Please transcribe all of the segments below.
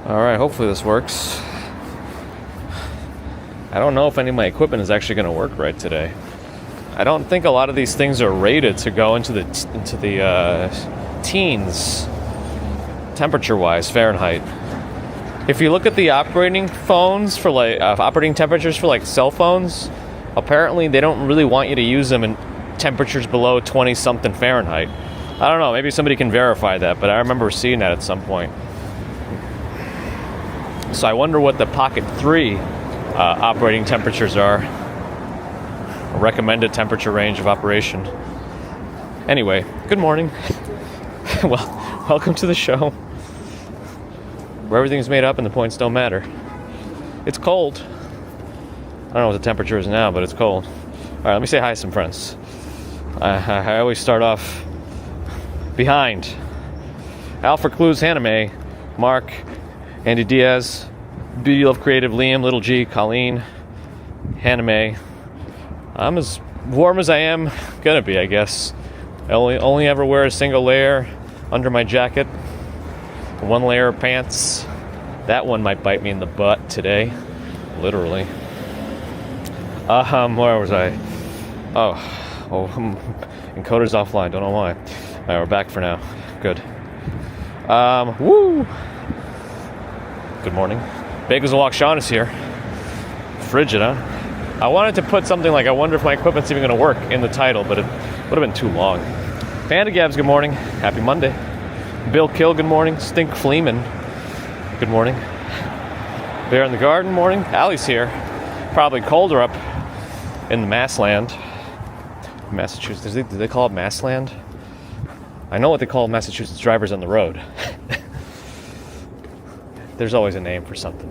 Alright, hopefully this works. I don't know if any of my equipment is actually going to work right today. I don't think a lot of these things are rated to go into the teens, temperature-wise, Fahrenheit. If you look at the operating phones for operating temperatures for cell phones, apparently they don't really want you to use them in temperatures below 20-something Fahrenheit. I don't know, maybe somebody can verify that, but I remember seeing that at some point. So I wonder what the Pocket 3 operating temperatures are. A recommended temperature range of operation. Anyway, good morning. Well, welcome to the show, where everything's made up and the points don't matter. It's cold. I don't know what the temperature is now, but it's cold. Alright, let me say hi to some friends. I always start off behind. Alfred Clues, Hannah Mae, Mark, Andy Diaz, Beauty Love Creative, Liam, Little G, Colleen, Hannah Mae. I'm as warm as I am gonna be, I guess. I only ever wear a single layer under my jacket. One layer of pants. That one might bite me in the butt today. Literally. Where was I? Encoder's offline, don't know why. Alright, we're back for now. Good. Woo! Good morning. Bagels and Walk Sean is here. Frigid, huh? I wanted to put something like, I wonder if my equipment's even going to work in the title, but it would have been too long. Panda Gabs, good morning. Happy Monday. Bill Kill, good morning. Stink Fleeman, good morning. Bear in the Garden, morning. Allie's here. Probably colder up in the Massland. Massachusetts. Do they call it Massland? I know what they call Massachusetts drivers on the road. There's always a name for something.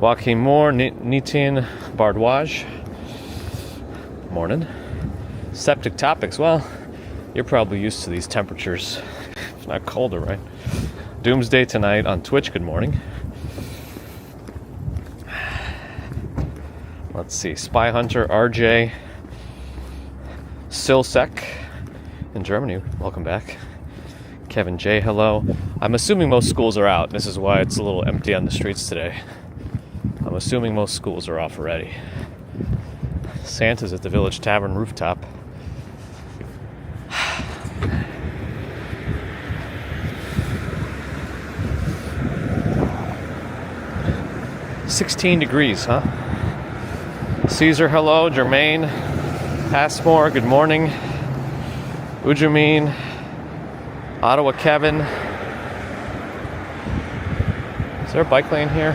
Joaquin Moore, Nitin Bardwaj. Morning. Septic topics. Well, you're probably used to these temperatures. It's not colder, right? Doomsday tonight on Twitch. Good morning. Let's see. Spy Hunter, RJ, Silsek in Germany. Welcome back. Kevin J, hello. I'm assuming most schools are out. This is why it's a little empty on the streets today. I'm assuming most schools are off already. Santa's at the Village Tavern rooftop. $16, huh? Caesar, hello. Jermaine, Passmore, good morning. Ujamin, Ottawa Kevin. Is there a bike lane here?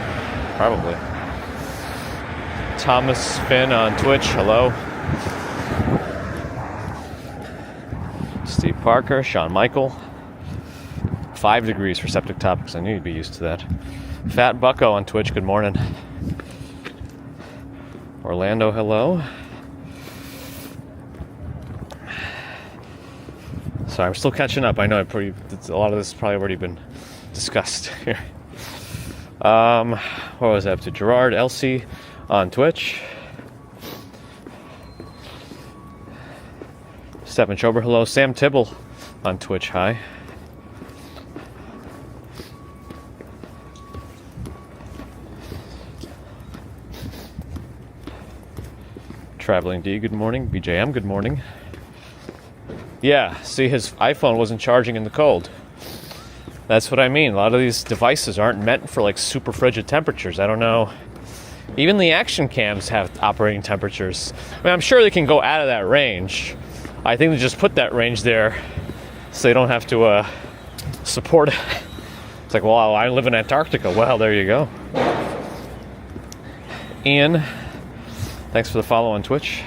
Probably. Thomas Finn on Twitch, hello. Steve Parker, Sean Michael. 5 degrees for septic topics. I knew you'd be used to that. Fat Bucko on Twitch, good morning. Orlando, hello. Sorry, I'm still catching up. I know a lot of this has probably already been discussed here. What was I up to? Gerard, Elsie on Twitch. Stephen Schober, hello. Sam Tibble on Twitch, hi. Traveling D, good morning. BJM, good morning. Yeah, see, his iPhone wasn't charging in the cold. That's what I mean. A lot of these devices aren't meant for super frigid temperatures. I don't know. Even the action cams have operating temperatures. I mean, I'm sure they can go out of that range. I think they just put that range there so they don't have to support it. It's like, well, I live in Antarctica. Well, there you go. Ian, thanks for the follow on Twitch.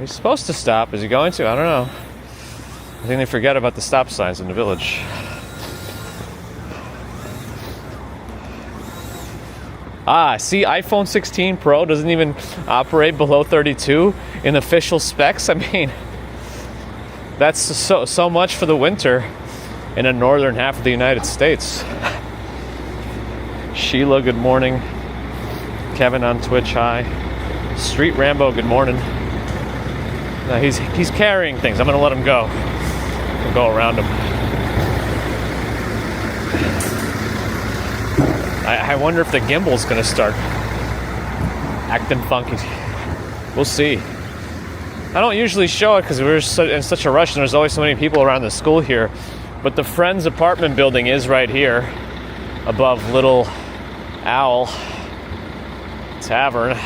He's supposed to stop. Is he going to? I don't know. I think they forget about the stop signs in the village. See, iPhone 16 Pro doesn't even operate below 32 in official specs. I mean, that's so much for the winter in the northern half of the United States. Sheila, good morning. Kevin on Twitch, hi. Street Rambo, good morning. No, he's carrying things. I'm gonna let him go. We'll go around him. I wonder if the gimbal's gonna start acting funky. We'll see. I don't usually show it because we're in such a rush and there's always so many people around the school here. But the Friends apartment building is right here above Little Owl Tavern.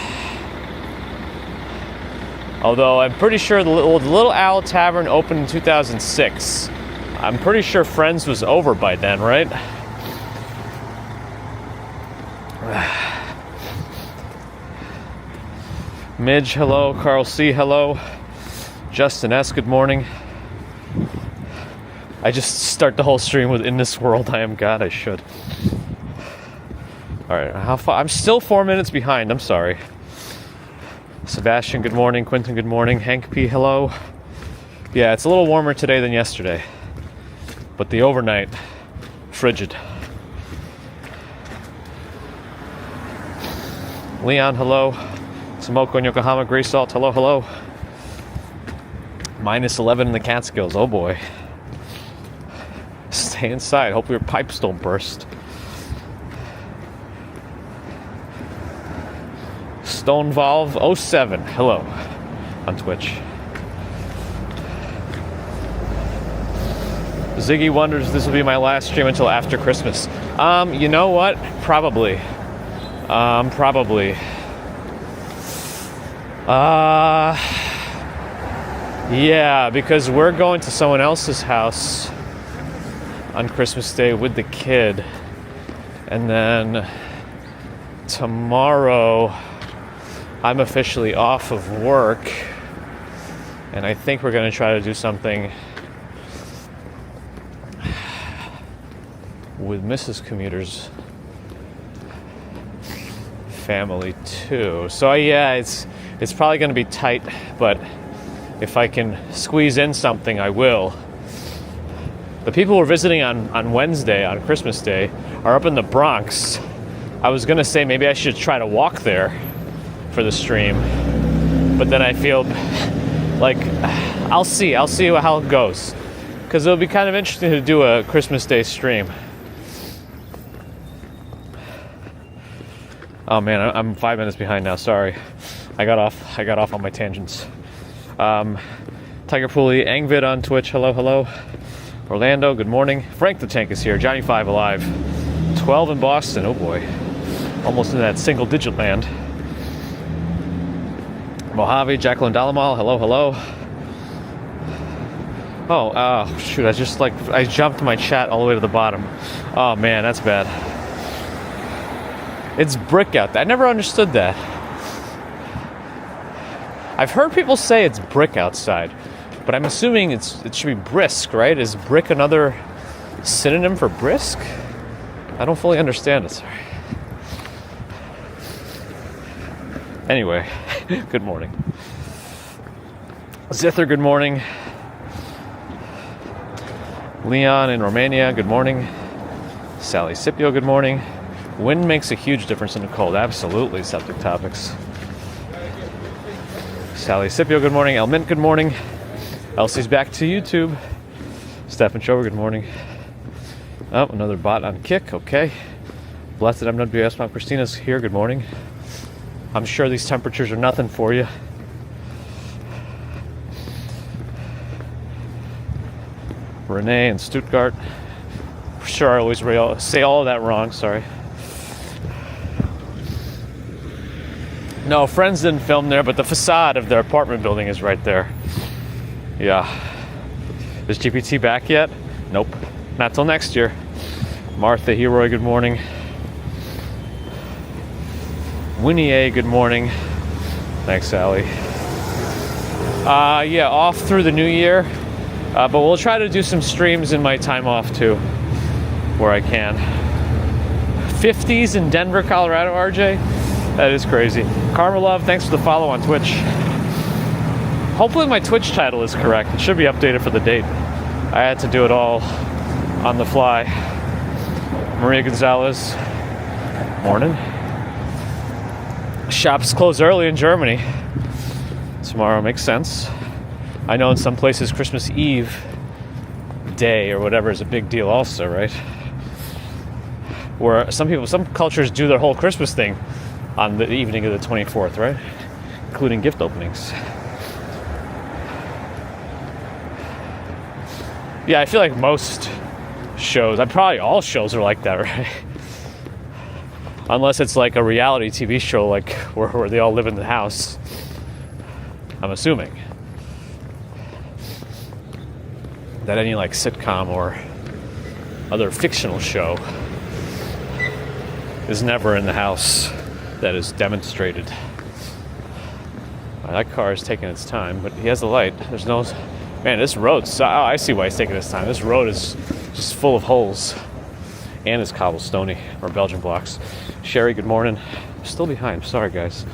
Although I'm pretty sure the Little Owl Tavern opened in 2006. I'm pretty sure Friends was over by then, right? Midge, hello. Carl C, hello. Justin S, good morning. I just start the whole stream with "In this world I am God." I should. Alright, how far? I'm still 4 minutes behind. I'm sorry. Sebastian, good morning. Quentin, good morning. Hank P, hello. Yeah, it's a little warmer today than yesterday. But the overnight, frigid. Leon, hello. Tomoko in Yokohama, Gray Salt, hello, hello. Minus 11 in the Catskills, oh boy. Stay inside, hope your pipes don't burst. Stonevolve07, hello. On Twitch. Ziggy wonders if this will be my last stream until after Christmas. You know what? Probably. Probably. Yeah, because we're going to someone else's house on Christmas Day with the kid. And then tomorrow I'm officially off of work. And I think we're going to try to do something with Mrs. Commuter's family too. So yeah, it's probably going to be tight, but if I can squeeze in something, I will. The people we're visiting on Wednesday, on Christmas Day, are up in the Bronx. I was going to say maybe I should try to walk there for the stream, but then I feel like I'll see how it goes, because it'll be kind of interesting to do a Christmas Day stream. Oh man, I'm 5 minutes behind now. Sorry, I got off on my tangents. Tiger Pulley, Angvid on Twitch. Hello, hello. Orlando, good morning. Frank the Tank is here. Johnny 5 alive. 12 in Boston. Oh boy, almost in that single-digit land. Mojave, Jacqueline Dalamal. Hello, hello. Oh, shoot! I jumped my chat all the way to the bottom. Oh man, that's bad. It's brick out there. I never understood that. I've heard people say it's brick outside, but I'm assuming it should be brisk, right? Is brick another synonym for brisk? I don't fully understand it. Sorry. Anyway, good morning. Zither, good morning. Leon in Romania, good morning. Sally Scipio, good morning. Wind makes a huge difference in the cold. Absolutely, Septic Topics. Sally Scipio, good morning. Elmint, good morning. Elsie's back to YouTube. Stefan Schober, good morning. Oh, another bot on Kick. Okay. Blessed MWS Mount Christina's here. Good morning. I'm sure these temperatures are nothing for you. Renee in Stuttgart. For sure, I always say all of that wrong. Sorry. No, Friends didn't film there, but the facade of their apartment building is right there. Yeah. Is GPT back yet? Nope. Not till next year. Martha Heroy, good morning. Winnie A, good morning. Thanks, Sally. Yeah, off through the new year. But we'll try to do some streams in my time off too, where I can. 50s in Denver, Colorado, RJ? That is crazy. Karma Love, thanks for the follow on Twitch. Hopefully my Twitch title is correct. It should be updated for the date. I had to do it all on the fly. Maria Gonzalez, morning. Shops close early in Germany tomorrow, makes sense. I know in some places Christmas Eve day or whatever is a big deal also, right? Where some cultures do their whole Christmas thing on the evening of the 24th, right? Including gift openings. Yeah, I feel like most shows, probably all shows are like that, right? Unless it's like a reality TV show, like where they all live in the house. I'm assuming that any like sitcom or other fictional show is never in the house that is demonstrated. That car is taking its time, but he has the light. There's no... Man, this road... I see why he's taking his time. This road is just full of holes. And it's cobblestone or Belgian blocks. Sherry, good morning. I'm still behind. Sorry, guys.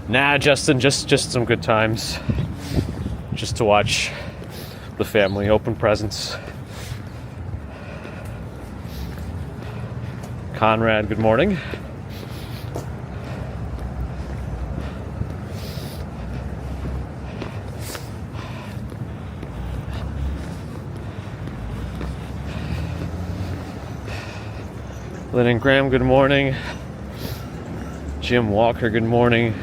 Nah, Justin, just some good times. Just to watch the family open presents. Conrad, good morning. Lynn and Graham, good morning. Jim Walker, good morning.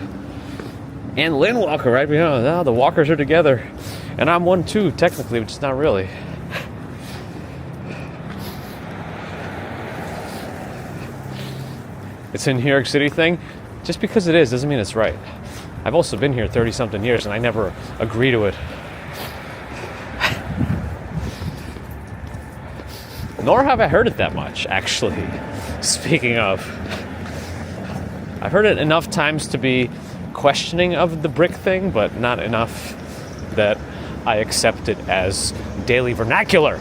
And Lynn Walker, right behind. Oh, the Walkers are together. And I'm one too, technically, which is not really. It's a New York City thing. Just because it is doesn't mean it's right. I've also been here 30-something years and I never agree to it. Nor have I heard it that much, actually. Speaking of, I've heard it enough times to be questioning of the brick thing, but not enough that I accept it as daily vernacular.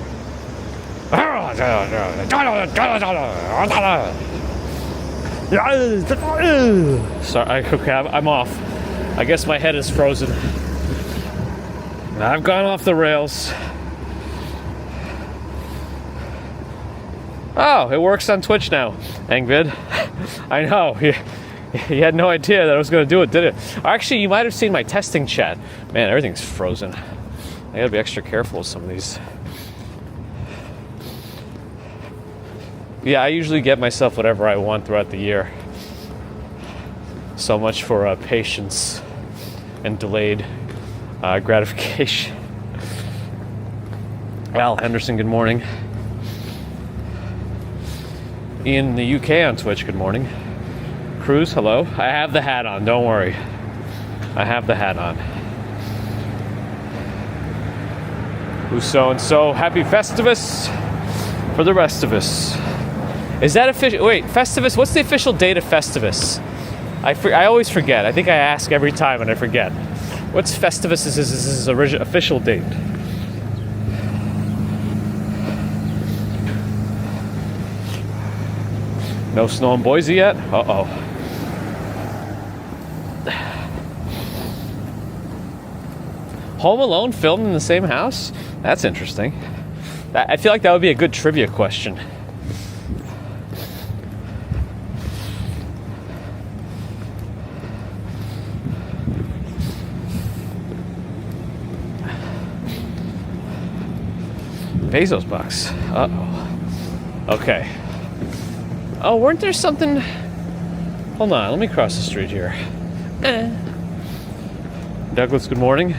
Sorry, okay, I'm off. I guess my head is frozen. I've gone off the rails. Oh, it works on Twitch now, Angvid. I know. You had no idea that I was going to do it, did it? Actually, you might have seen my testing chat. Man, everything's frozen. I gotta be extra careful with some of these. Yeah, I usually get myself whatever I want throughout the year. So much for patience and delayed gratification. Al Henderson, good morning. In the UK on Twitch, good morning. Cruz, hello. I have the hat on, don't worry. I have the hat on. Who's so-and-so? Happy Festivus for the rest of us. Is that official? Wait, Festivus? What's the official date of Festivus? I always forget. I think I ask every time and I forget. What's Festivus' official date? No snow in Boise yet? Uh-oh. Home Alone filmed in the same house? That's interesting. I feel like that would be a good trivia question. Bezos box. Uh-oh. Okay. Oh, weren't there something... Hold on, let me cross the street here. Douglas, good morning.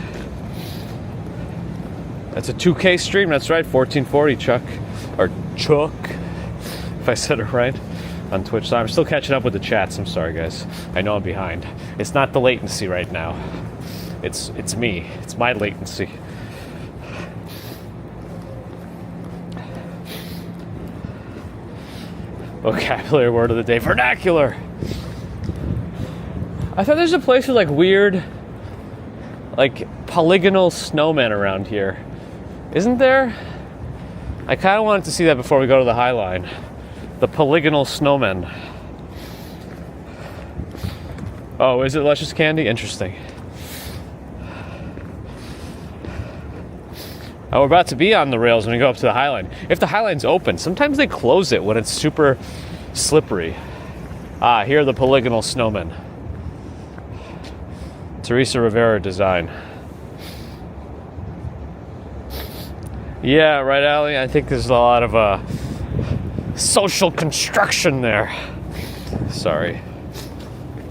That's a 2K stream, that's right, 1440, Chuck. Or Chuck, if I said it right, on Twitch. So I'm still catching up with the chats, I'm sorry, guys. I know I'm behind. It's not the latency right now. It's me. It's my latency. Vocabulary word of the day, vernacular. I thought there's a place with like weird, like polygonal snowmen around here. Isn't there? I kind of wanted to see that before we go to the Highline. The polygonal snowmen. Oh, is it luscious candy? Interesting. Oh, we're about to be on the rails when we go up to the Highline. If the Highline's open, sometimes they close it when it's super slippery. Ah, here are the polygonal snowmen. Teresa Rivera design. Yeah, right, Allie. I think there's a lot of social construction there. Sorry.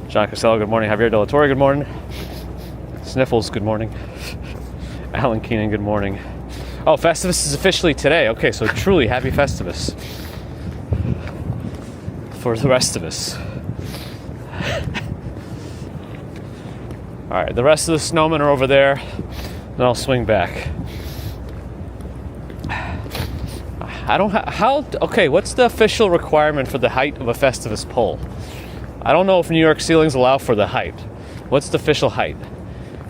John Costello, good morning. Javier De La Torre, good morning. Sniffles, good morning. Alan Keenan, good morning. Oh, Festivus is officially today. Okay, so truly happy Festivus for the rest of us. All right, the rest of the snowmen are over there. Then I'll swing back. Okay, what's the official requirement for the height of a Festivus pole? I don't know if New York ceilings allow for the height. What's the official height?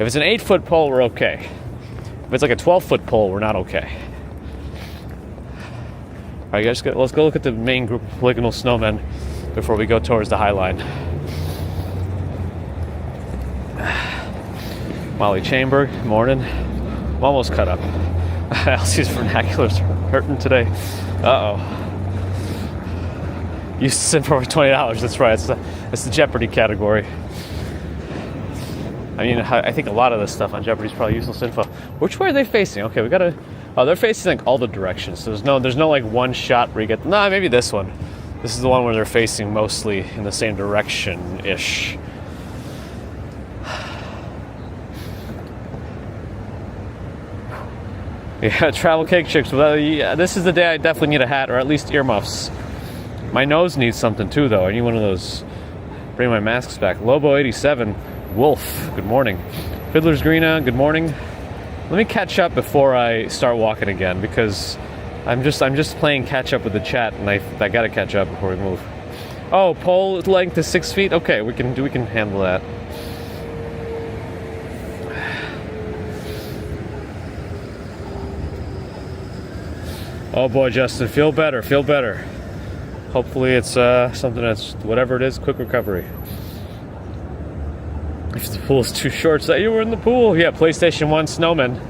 If it's an 8-foot pole, we're okay. If it's like a 12-foot pole, we're not okay. All right, guys, let's go look at the main group of polygonal snowmen before we go towards the Highline. Molly Chamber, morning. I'm almost cut up. Elsie's vernacular's hurting today. Uh-oh. Used to send for $20. That's right. It's the Jeopardy category. I mean, I think a lot of this stuff on Jeopardy is probably useless info. Which way are they facing? Okay, we gotta. Oh, they're facing like all the directions. So there's no like one shot where you get. Nah, maybe this one. This is the one where they're facing mostly in the same direction-ish. Yeah, travel cake chicks. Well, yeah, this is the day I definitely need a hat, or at least earmuffs. My nose needs something too, though. I need one of those. Bring my masks back. Lobo87, Wolf, good morning. Fiddler's Greena, good morning. Let me catch up before I start walking again, because I'm just playing catch up with the chat, and I gotta catch up before we move. Oh, pole length is 6 feet. Okay, we can handle that. Oh boy, Justin, feel better. Hopefully it's something that's, whatever it is, quick recovery. If the pool is too short, say you were in the pool. Yeah, PlayStation 1 snowmen.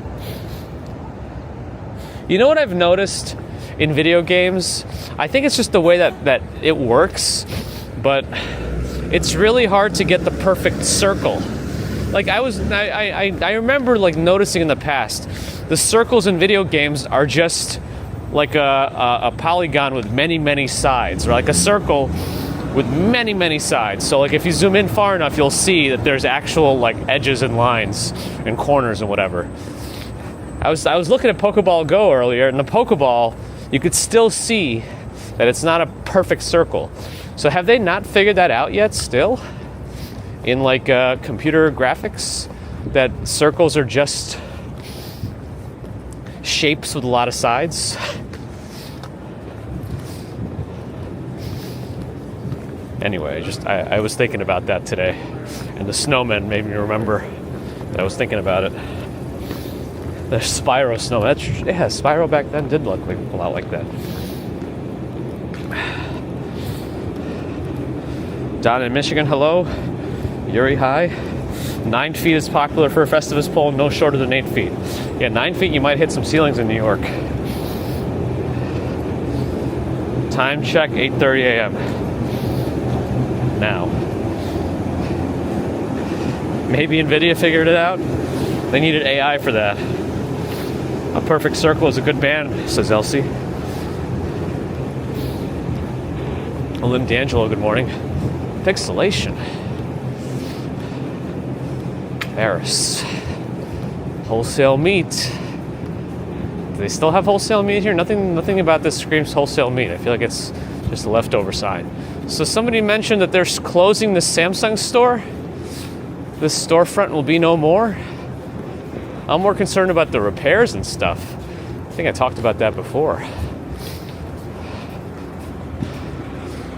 You know what I've noticed in video games? I think it's just the way that it works, but it's really hard to get the perfect circle. Like I remember like noticing in the past, the circles in video games are just like a polygon with many sides, or like a circle with many sides. So like if you zoom in far enough, you'll see that there's actual like edges and lines and corners and whatever. I was looking at Pokeball Go earlier, and the Pokeball, you could still see that it's not a perfect circle. So have they not figured that out yet still? In like computer graphics, that circles are just shapes with a lot of sides. Anyway, I was thinking about that today, and the snowmen made me remember that I was thinking about it. The Spyro snowman. Spyro back then did look like a lot like that. Don in Michigan, hello. Yuri, hi. 9 feet is popular for a Festivus pole, no shorter than 8 feet. Yeah, 9 feet, you might hit some ceilings in New York. Time check, 8:30 a.m. Now. Maybe NVIDIA figured it out. They needed AI for that. A perfect circle is a good band, says Elsie. Lynn D'Angelo, good morning. Pixelation. Paris. Wholesale meat. Do they still have wholesale meat here? Nothing about this screams wholesale meat. I feel like it's just a leftover sign. So somebody mentioned that they're closing the Samsung store. This storefront will be no more. I'm more concerned about the repairs and stuff. I think I talked about that before.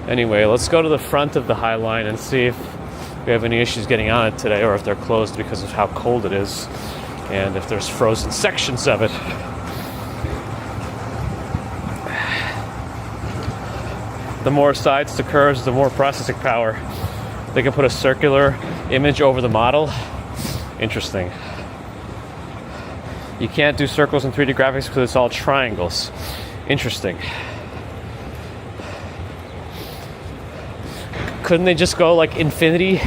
Anyway, let's go to the front of the Highline and see if we have any issues getting on it today, or if they're closed because of how cold it is, and if there's frozen sections of it. The more sides to curves, the more processing power. They can put a circular image over the model. Interesting. You can't do circles in 3D graphics because it's all triangles. Interesting. Couldn't they just go like infinity?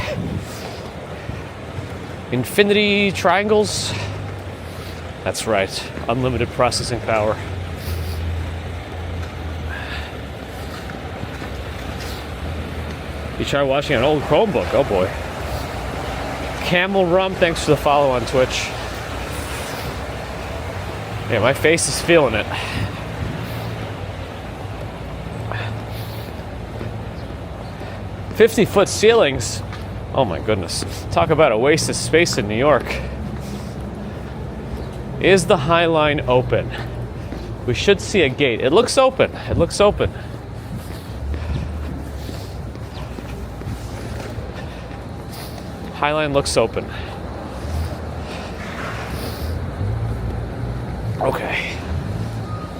Infinity triangles. That's right. Unlimited processing power. You try watching an old Chromebook. Oh boy. Camel Rum, thanks for the follow on Twitch. Yeah, my face is feeling it. "50-foot ceilings." Oh my goodness. Talk about a waste of space in New York. Is the Highline open? We should see a gate. It looks open. It looks open. Highline looks open. Okay.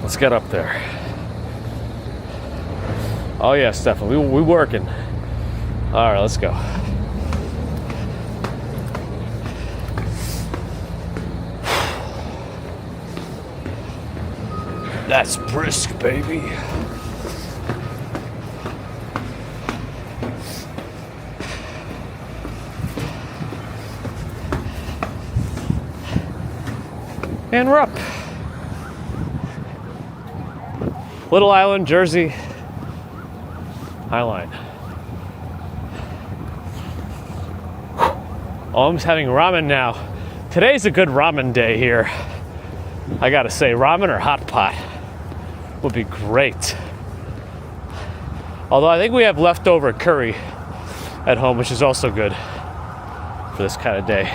Let's get up there. Oh yeah, Stefan, we working. All right, let's go. That's brisk, baby. And we're up. Little Island, Jersey. Highline. Oh, I'm having ramen now. Today's a good ramen day here. I gotta say, ramen or hot pot would be great. Although I think we have leftover curry at home, which is also good for this kind of day.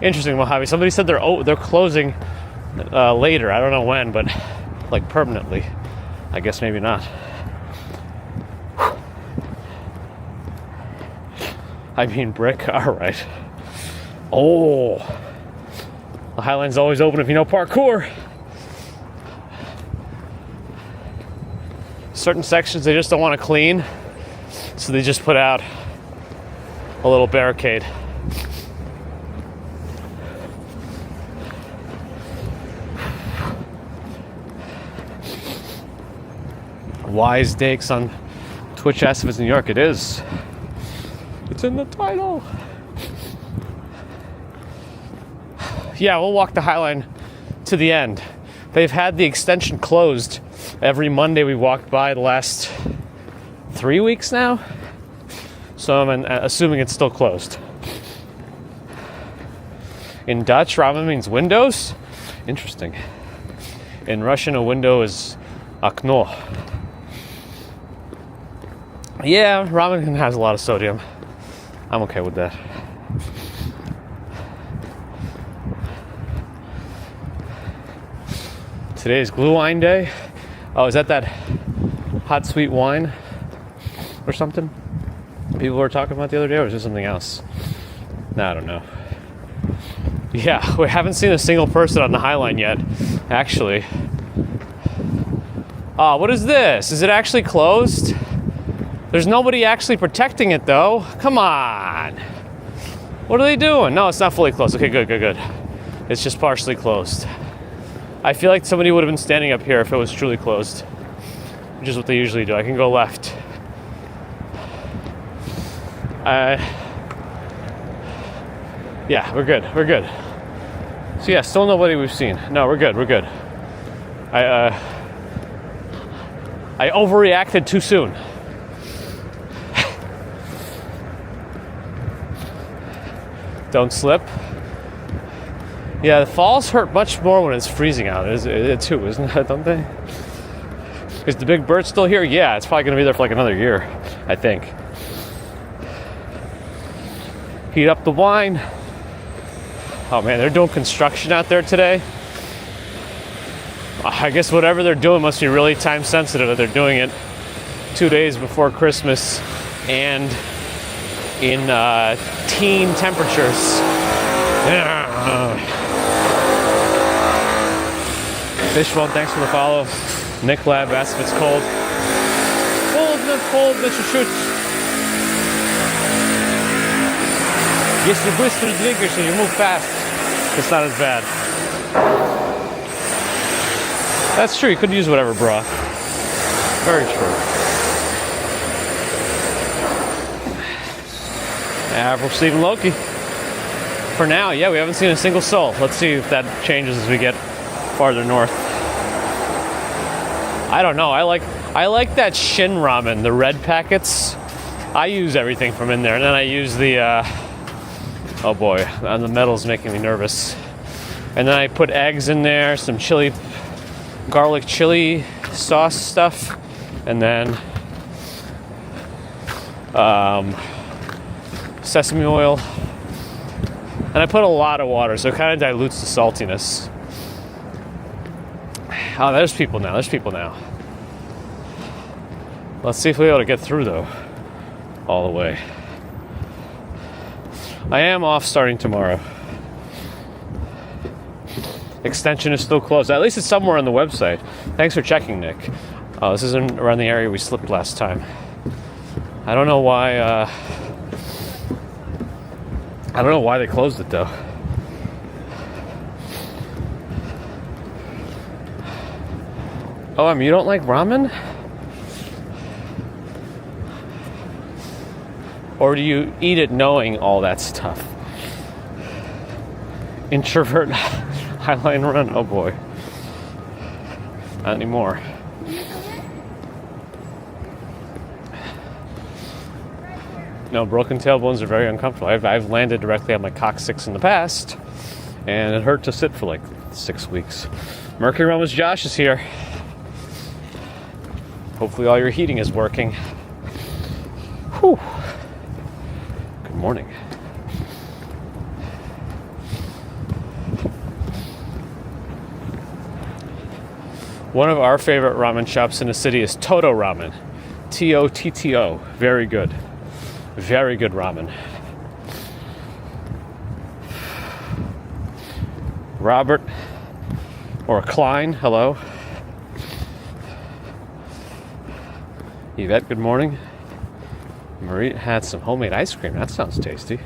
Interesting, Mojave. Somebody said they're closing later. I don't know when, but like permanently. I guess maybe not. I mean brick. All right. Oh, the Highline's always open if you know parkour. Certain sections they just don't want to clean, so they just put out a little barricade. Wise Dakes on Twitch asked if it's New York. It is. It's in the title. Yeah, we'll walk the Highline to the end. They've had the extension closed every Monday we walked by the last 3 weeks now. So I'm assuming it's still closed. In Dutch, ramen means windows. Interesting. In Russian, a window is okno. Yeah, ramen has a lot of sodium. I'm okay with that. Today is glue wine day. Oh, is that hot sweet wine or something people were talking about the other day, or is this something else? No, I don't know. Yeah, we haven't seen a single person on the Highline yet, actually. Oh, what is this? Is it actually closed? There's nobody actually protecting it, though. Come on. What are they doing? No, it's not fully closed. Okay, good. It's just partially closed. I feel like somebody would have been standing up here if it was truly closed, which is what they usually do. I can go left. Yeah, we're good. So yeah, still nobody we've seen. No, we're good. I overreacted too soon. Don't slip. Yeah, the falls hurt much more when it's freezing out. It too, isn't it? Don't they? Is the big bird still here? Yeah, it's probably going to be there for like another year, I think. Heat up the wine. Oh man, they're doing construction out there today. I guess whatever they're doing must be really time sensitive that they're doing it 2 days before Christmas and in teen temperatures. Fishbone, thanks for the follow. Nick Lab asks if it's cold. Cold, Mr. Schutz. Если быстро двигаешься, you move fast. It's not as bad. That's true, you could use whatever bra. Very true. We're Steve and Loki. For now, yeah, we haven't seen a single soul. Let's see if that changes as we get farther north. I don't know. I like that Shin ramen, the red packets. I use everything from in there, and then I use the oh boy, the metal's making me nervous. And then I put eggs in there, some chili, garlic chili sauce stuff, and then sesame oil. And I put a lot of water, so it kind of dilutes the saltiness. Oh, there's people now. Let's see if we're able to get through, though, all the way. I am off starting tomorrow. Extension is still closed. At least it's somewhere on the website. Thanks for checking, Nick. This isn't around the area we slipped last time. I don't know why. I don't know why they closed it, though. Oh, you don't like ramen? Or do you eat it knowing all that stuff? Introvert Highline run? Oh boy. Not anymore. No, broken tailbones are very uncomfortable. I've landed directly on my coccyx in the past, and it hurt to sit for like 6 weeks. Mercury Romans Josh is here. Hopefully all your heating is working. Whew. Good morning. One of our favorite ramen shops in the city is Toto Ramen. Totto. Very good. Very good ramen. Robert or Klein, hello. Yvette, good morning. Marie had some homemade ice cream. That sounds tasty.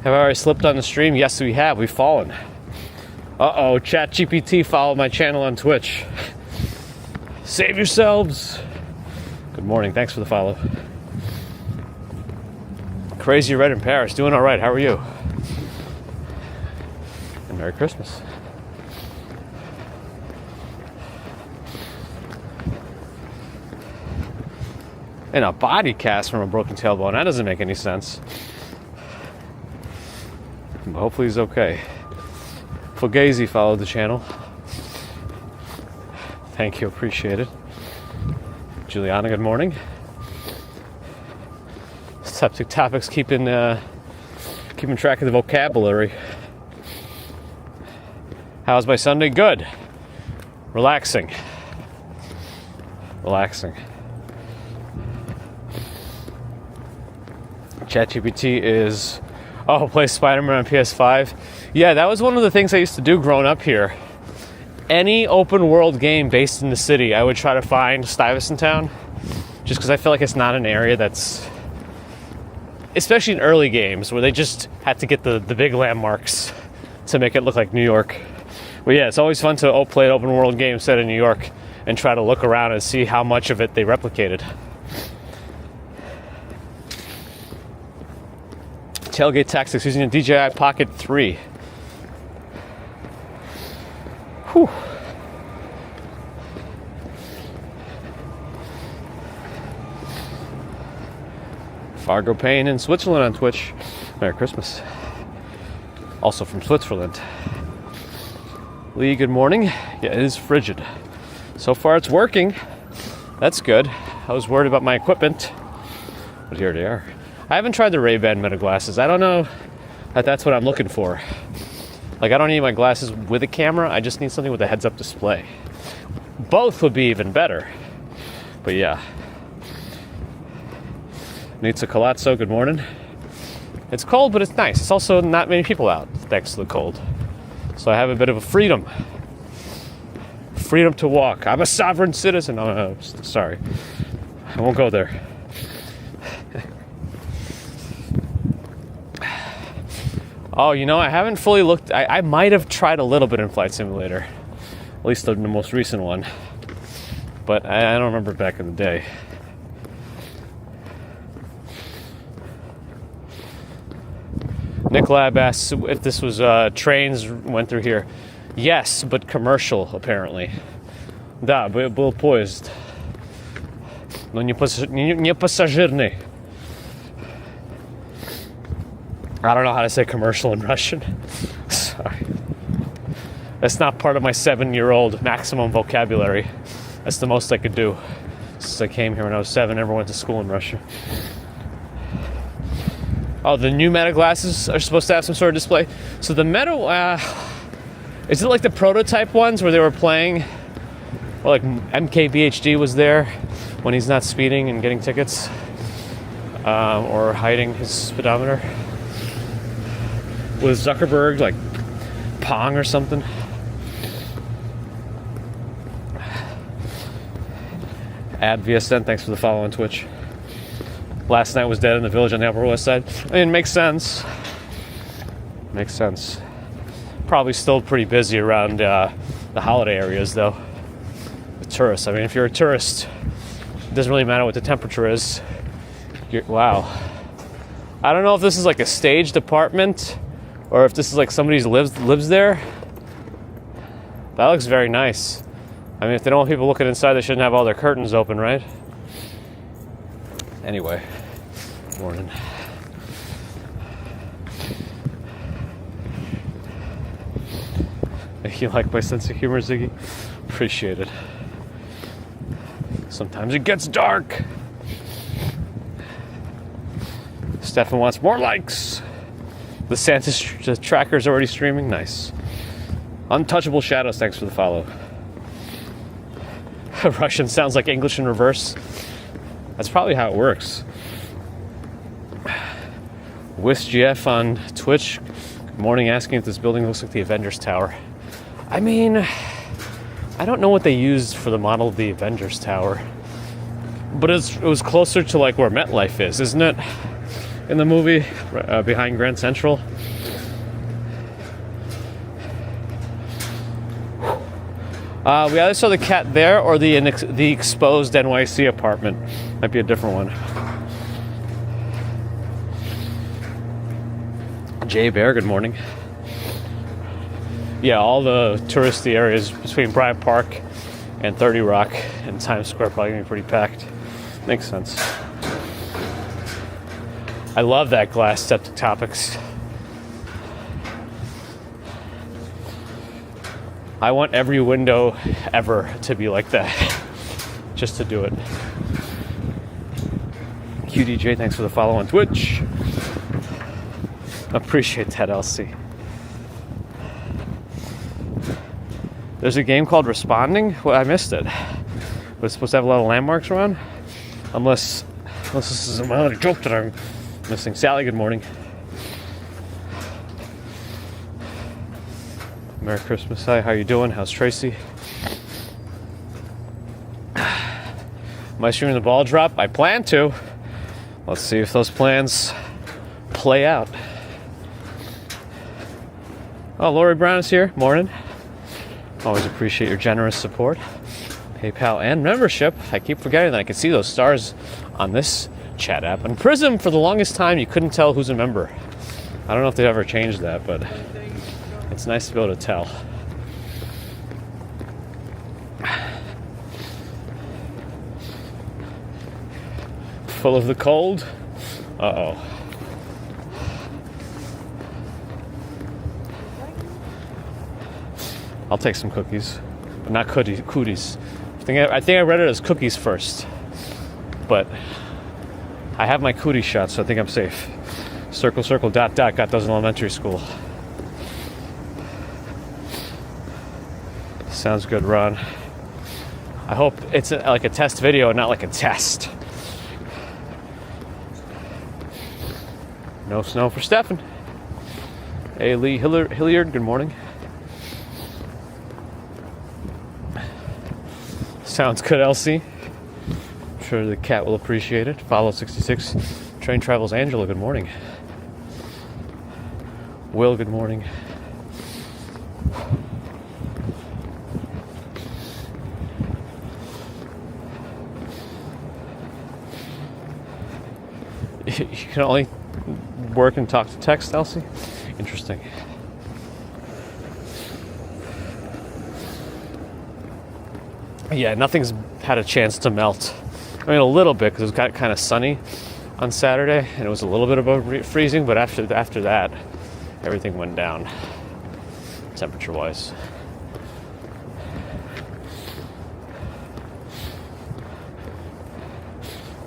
Have I already slipped on the stream? Yes, we have. We've fallen. Uh-oh, ChatGPT followed my channel on Twitch. Save yourselves. Good morning. Thanks for the follow. Crazy Red in Paris. Doing all right. How are you? And Merry Christmas. And a body cast from a broken tailbone. That doesn't make any sense. But hopefully he's okay. Fugazi followed the channel. Thank you. Appreciate it. Juliana, good morning. Subject topics, keeping track of the vocabulary. How's my Sunday? Good. Relaxing. ChatGPT is play Spider-Man on PS5. Yeah, that was one of the things I used to do growing up here. Any open world game based in the city, I would try to find Stuyvesant Town, just because I feel like it's not an area that's, especially in early games where they just had to get the big landmarks to make it look like New York. But yeah, it's always fun to play an open world game set in New York and try to look around and see how much of it they replicated. Tailgate tactics using a DJI Pocket 3. Whew. Fargo Payne in Switzerland on Twitch. Merry Christmas. Also from Switzerland. Lee, good morning. Yeah, it is frigid. So far it's working. That's good. I was worried about my equipment, but here they are. I haven't tried the Ray-Ban Meta glasses. I don't know that that's what I'm looking for. Like, I don't need my glasses with a camera. I just need something with a heads-up display. Both would be even better. But yeah. Nitsa Colazzo, good morning. It's cold, but it's nice. It's also not many people out, thanks to the cold. So I have a bit of a freedom. Freedom to walk. I'm a sovereign citizen. Oh, sorry. I won't go there. Oh, I haven't fully looked. I might have tried a little bit in Flight Simulator. At least the most recent one. But I don't remember back in the day. Nicolab asks if this was trains went through here. Yes, but commercial apparently. Да, был поезд. Но не пассажирный. I don't know how to say commercial in Russian. Sorry. That's not part of my 7-year-old maximum vocabulary. That's the most I could do since I came here when I was 7. Never went to school in Russia. Oh, the new Meta glasses are supposed to have some sort of display. So the Meta, is it like the prototype ones where they were playing? Well, like MKBHD was there when he's not speeding and getting tickets, or hiding his speedometer. With Zuckerberg, like Pong or something. Ad VSN, thanks for the follow on Twitch. Last night was dead in the village on the Upper West Side. I mean, it makes sense. Makes sense. Probably still pretty busy around the holiday areas, though. With tourists. I mean, if you're a tourist, it doesn't really matter what the temperature is. Wow. I don't know if this is like a staged apartment or if this is like somebody who lives there. That looks very nice. I mean, if they don't want people looking inside, they shouldn't have all their curtains open, right? Anyway, morning. You like my sense of humor, Ziggy? Appreciate it. Sometimes it gets dark. Stefan wants more likes. The Santa tracker's already streaming. Nice. Untouchable Shadows, thanks for the follow. Russian sounds like English in reverse. That's probably how it works. WisGF on Twitch. Good morning, asking if this building looks like the Avengers Tower. I mean, I don't know what they used for the model of the Avengers Tower. But it was closer to like where MetLife is, isn't it? In the movie, behind Grand Central. We either saw the cat there or the exposed NYC apartment. Might be a different one. Jay Bear, good morning. Yeah, all the touristy areas between Bryant Park and 30 Rock and Times Square probably gonna be pretty packed. Makes sense. I love that glass septic topics. I want every window ever to be like that. Just to do it. QDJ, thanks for the follow on Twitch. Appreciate that, LC. There's a game called Responding? Well, I missed it. But it's supposed to have a lot of landmarks around? Unless this is another joke that I'm missing. Sally, good morning. Merry Christmas. Hi, how you doing? How's Tracy? Am I streaming the ball drop? I plan to. Let's see if those plans play out. Oh, Lori Brown is here. Morning. Always appreciate your generous support. PayPal and membership. I keep forgetting that I can see those stars on this chat app. And Prism, for the longest time, you couldn't tell who's a member. I don't know if they've ever changed that, but it's nice to be able to tell. Full of the cold? Uh-oh. I'll take some cookies, but not cooties. I think I read it as cookies first, but I have my cootie shot, so I think I'm safe. Circle, circle, dot, dot. Got those in elementary school. Sounds good, Ron. I hope it's like a test video and not like a test. No snow for Stefan. Hey, Lee Hilliard, good morning. Sounds good, LC. I'm sure the cat will appreciate it. Follow 66. Train Travels Angela, good morning. Will, good morning. You can only work and talk to text, Elsie? Interesting. Yeah, nothing's had a chance to melt. I mean, a little bit, because it got kind of sunny on Saturday, and it was a little bit above freezing, but after that, everything went down, temperature-wise.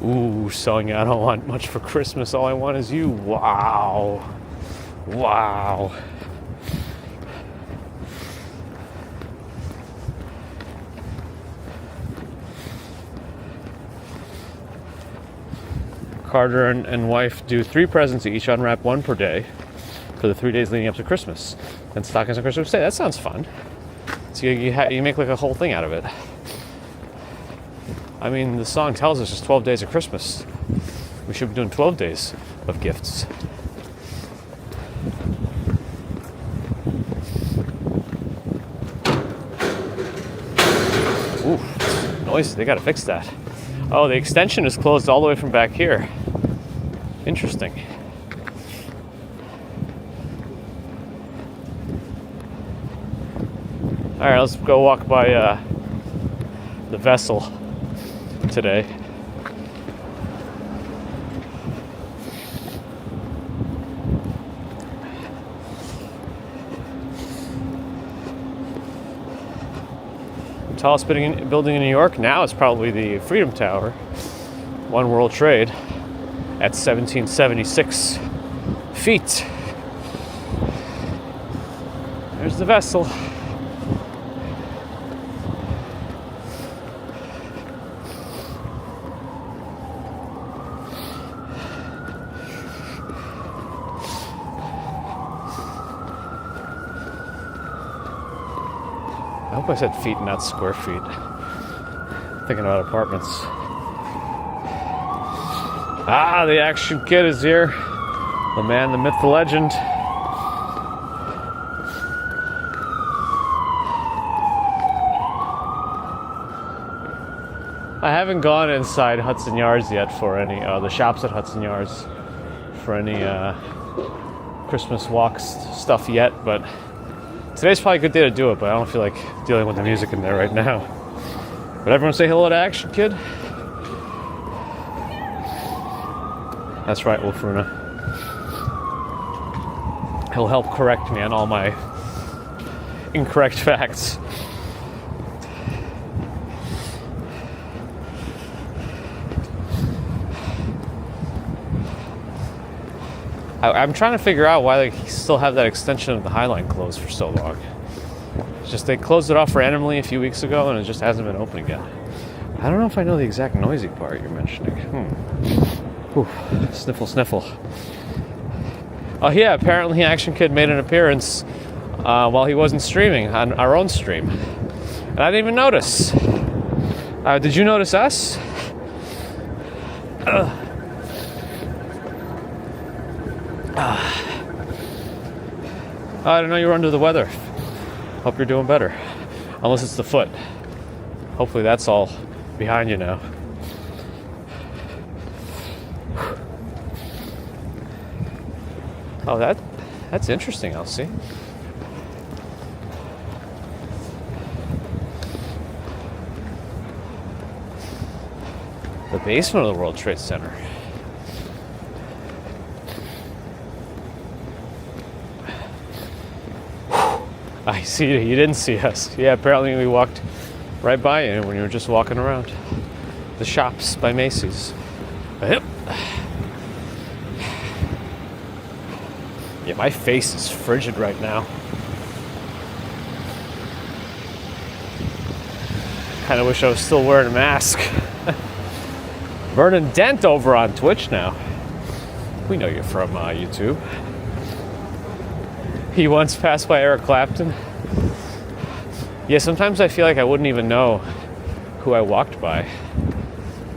Ooh, Sonia, I don't want much for Christmas. All I want is you. Wow. Wow. Carter and wife do 3 presents each, unwrap 1 per day for the 3 days leading up to Christmas. And stockings on Christmas Day. That sounds fun. So you make like a whole thing out of it. I mean, the song tells us it's 12 days of Christmas. We should be doing 12 days of gifts. Ooh, noisy. They gotta fix that. Oh, the extension is closed all the way from back here. Interesting. All right, let's go walk by the vessel today. Tallest building in New York now is probably the Freedom Tower, One World Trade, at 1776 feet. There's the vessel. I hope I said feet, not square feet. Thinking about apartments. Ah, the action kid is here. The man, the myth, the legend. I haven't gone inside Hudson Yards yet for any, the shops at Hudson Yards for any Christmas walks stuff yet, but today's probably a good day to do it, but I don't feel like dealing with the music in there right now. But everyone say hello to Action Kid. That's right, Wolfruna. He'll help correct me on all my incorrect facts. I'm trying to figure out why they still have that extension of the Highline closed for so long. It's just they closed it off randomly a few weeks ago and it just hasn't been open again. I don't know if I know the exact noisy part you're mentioning. Whew. Sniffle, sniffle. Oh yeah, apparently Action Kid made an appearance while he wasn't streaming on our own stream. And I didn't even notice. Did you notice us? I didn't know you were under the weather. Hope you're doing better. Unless it's the foot. Hopefully that's all behind you now. Oh, that's interesting, Elsie. The basement of the World Trade Center. I see you didn't see us. Yeah, apparently we walked right by you when you were just walking around the shops by Macy's. Yep. Yeah, my face is frigid right now. Kind of wish I was still wearing a mask. Vernon Dent over on Twitch now. We know you're from YouTube. He once passed by Eric Clapton. Yeah, sometimes I feel like I wouldn't even know who I walked by.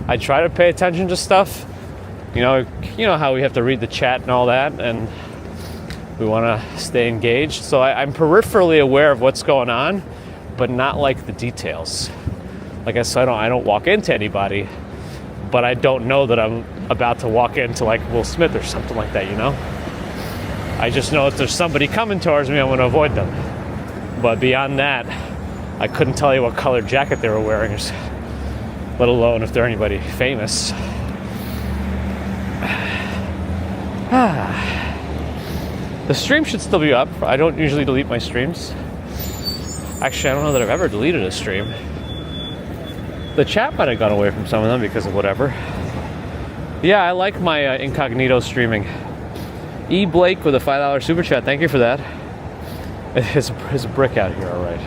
I try to pay attention to stuff. You know how we have to read the chat and all that, and we want to stay engaged. So I'm peripherally aware of what's going on, but not like the details. Like I said, I don't walk into anybody, but I don't know that I'm about to walk into like Will Smith or something like that, you know? I just know if there's somebody coming towards me, I'm going to avoid them. But beyond that, I couldn't tell you what color jacket they were wearing, let alone if they're anybody famous. The stream should still be up. I don't usually delete my streams. Actually, I don't know that I've ever deleted a stream. The chat might have gone away from some of them because of whatever. Yeah, I like my incognito streaming. E. Blake with a $5 super chat. Thank you for that. It's a brick out here, all right.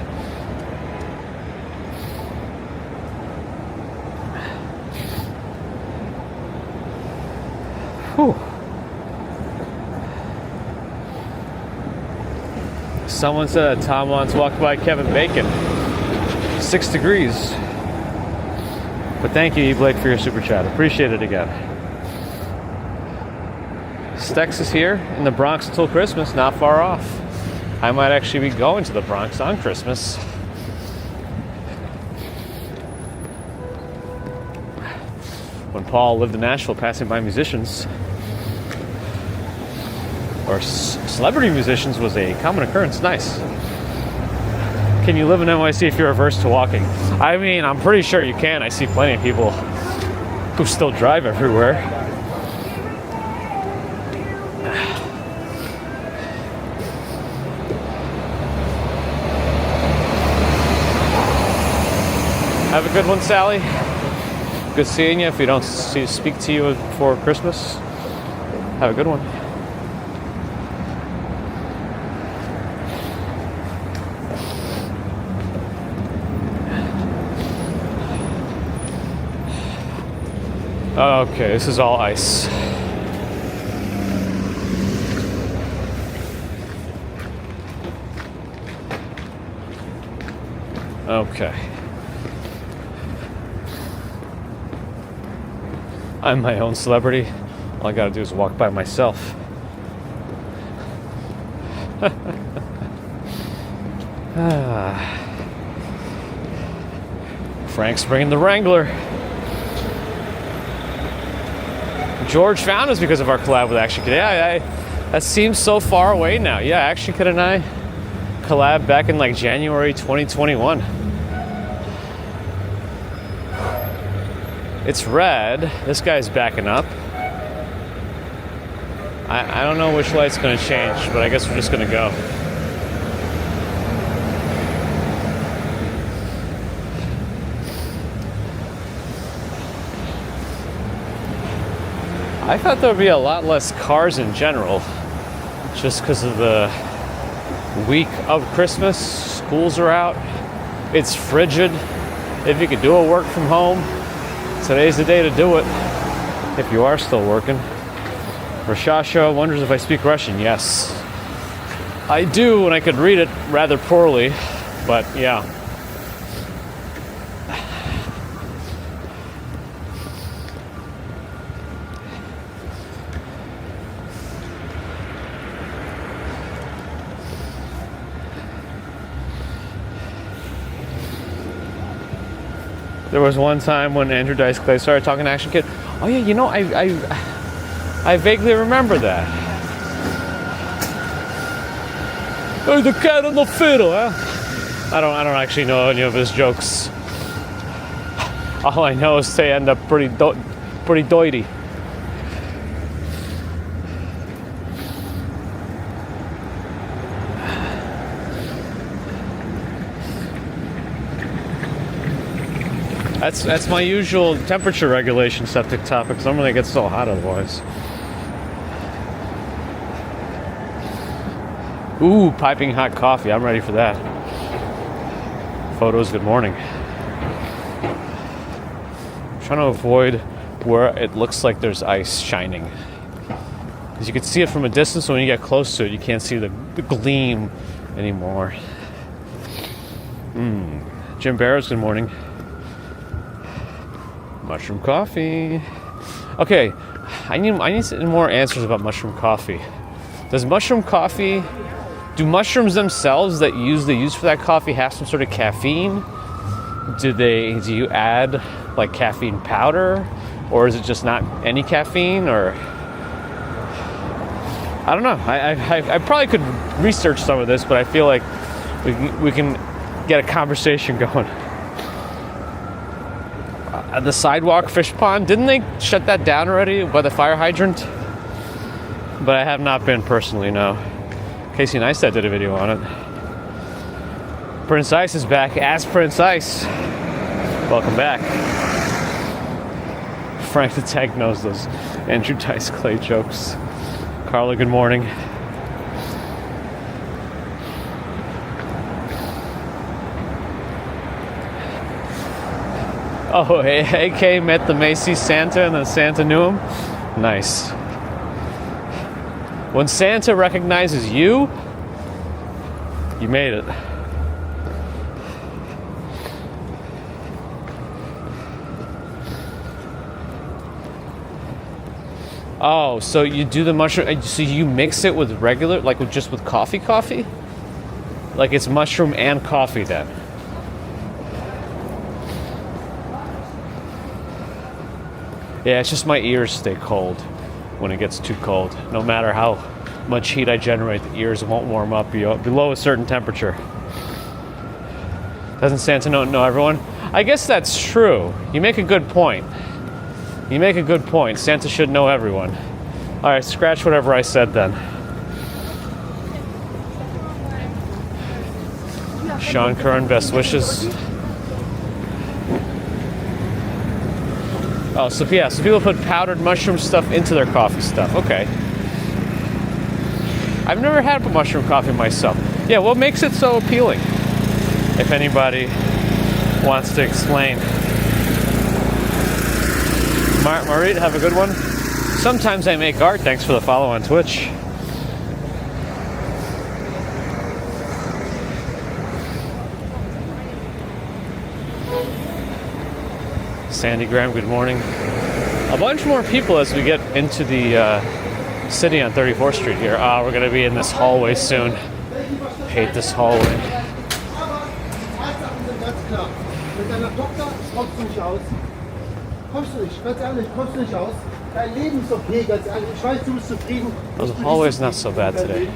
Whew. Someone said that Tom once walked by Kevin Bacon. 6 degrees. But thank you, E. Blake, for your super chat. Appreciate it again. Stex is here in the Bronx until Christmas, not far off. I might actually be going to the Bronx on Christmas. When Paul lived in Nashville, passing by musicians, or celebrity musicians, was a common occurrence. Nice. Can you live in NYC if you're averse to walking? I mean, I'm pretty sure you can. I see plenty of people who still drive everywhere. Have a good one, Sally. Good seeing you. If we don't speak to you before Christmas, have a good one. Okay, this is all ice. Okay. I'm my own celebrity. All I gotta do is walk by myself. Frank's bringing the Wrangler. George found us because of our collab with Action Kid. Yeah, that seems so far away now. Yeah, Action Kid and I collab back in like January 2021. It's red. This guy's backing up. I don't know which light's gonna change, but I guess we're just gonna go. I thought there would be a lot less cars in general, just because of the week of Christmas. Schools are out. It's frigid. If you could do a work from home, today's the day to do it. If you are still working. Rashasha wonders if I speak Russian. Yes, I do, and I could read it rather poorly, but yeah. There was one time when Andrew Dice Clay started talking to Action Kid. Oh yeah, you know, I vaguely remember that. Oh, the cat on the fiddle, huh? I don't actually know any of his jokes. All I know is they end up pretty doity. That's my usual temperature regulation septic topic. Normally it gets so hot otherwise. Ooh, piping hot coffee. I'm ready for that. Photos, good morning. I'm trying to avoid where it looks like there's ice shining. Because you can see it from a distance, so when you get close to it, you can't see the gleam anymore. Jim Barrows, good morning. Mushroom coffee. Okay, I need some more answers about mushroom coffee. Do mushrooms themselves that they use for that coffee have some sort of caffeine? Do you add like caffeine powder? Or is it just not any caffeine? Or I don't know. I probably could research some of this, but I feel like we can get a conversation going. The sidewalk fish pond, didn't they shut that down already by the fire hydrant? But I have not been personally, no. Casey Neistat did a video on it. Prince Ice is back as Prince Ice. Welcome back. Frank the Tank knows those Andrew Dice Clay jokes. Carla, good morning. Oh, AK met the Macy's Santa and then Santa knew him? Nice. When Santa recognizes you, you made it. Oh, so you do the mushroom, so you mix it with regular, like just with coffee? Like it's mushroom and coffee then? Yeah, it's just my ears stay cold when it gets too cold. No matter how much heat I generate, the ears won't warm up below a certain temperature. Doesn't Santa know everyone? I guess that's true. You make a good point. Santa should know everyone. All right, scratch whatever I said then. Sean Curran, best wishes. Oh, so people put powdered mushroom stuff into their coffee stuff. Okay. I've never had mushroom coffee myself. Yeah, what makes it so appealing? If anybody wants to explain. Marit, have a good one. Sometimes I make art. Thanks for the follow on Twitch. Sandy Graham, good morning. A bunch more people as we get into the city on 34th Street here. We're going to be in this hallway soon. Hate this hallway. Those hallways not so bad today.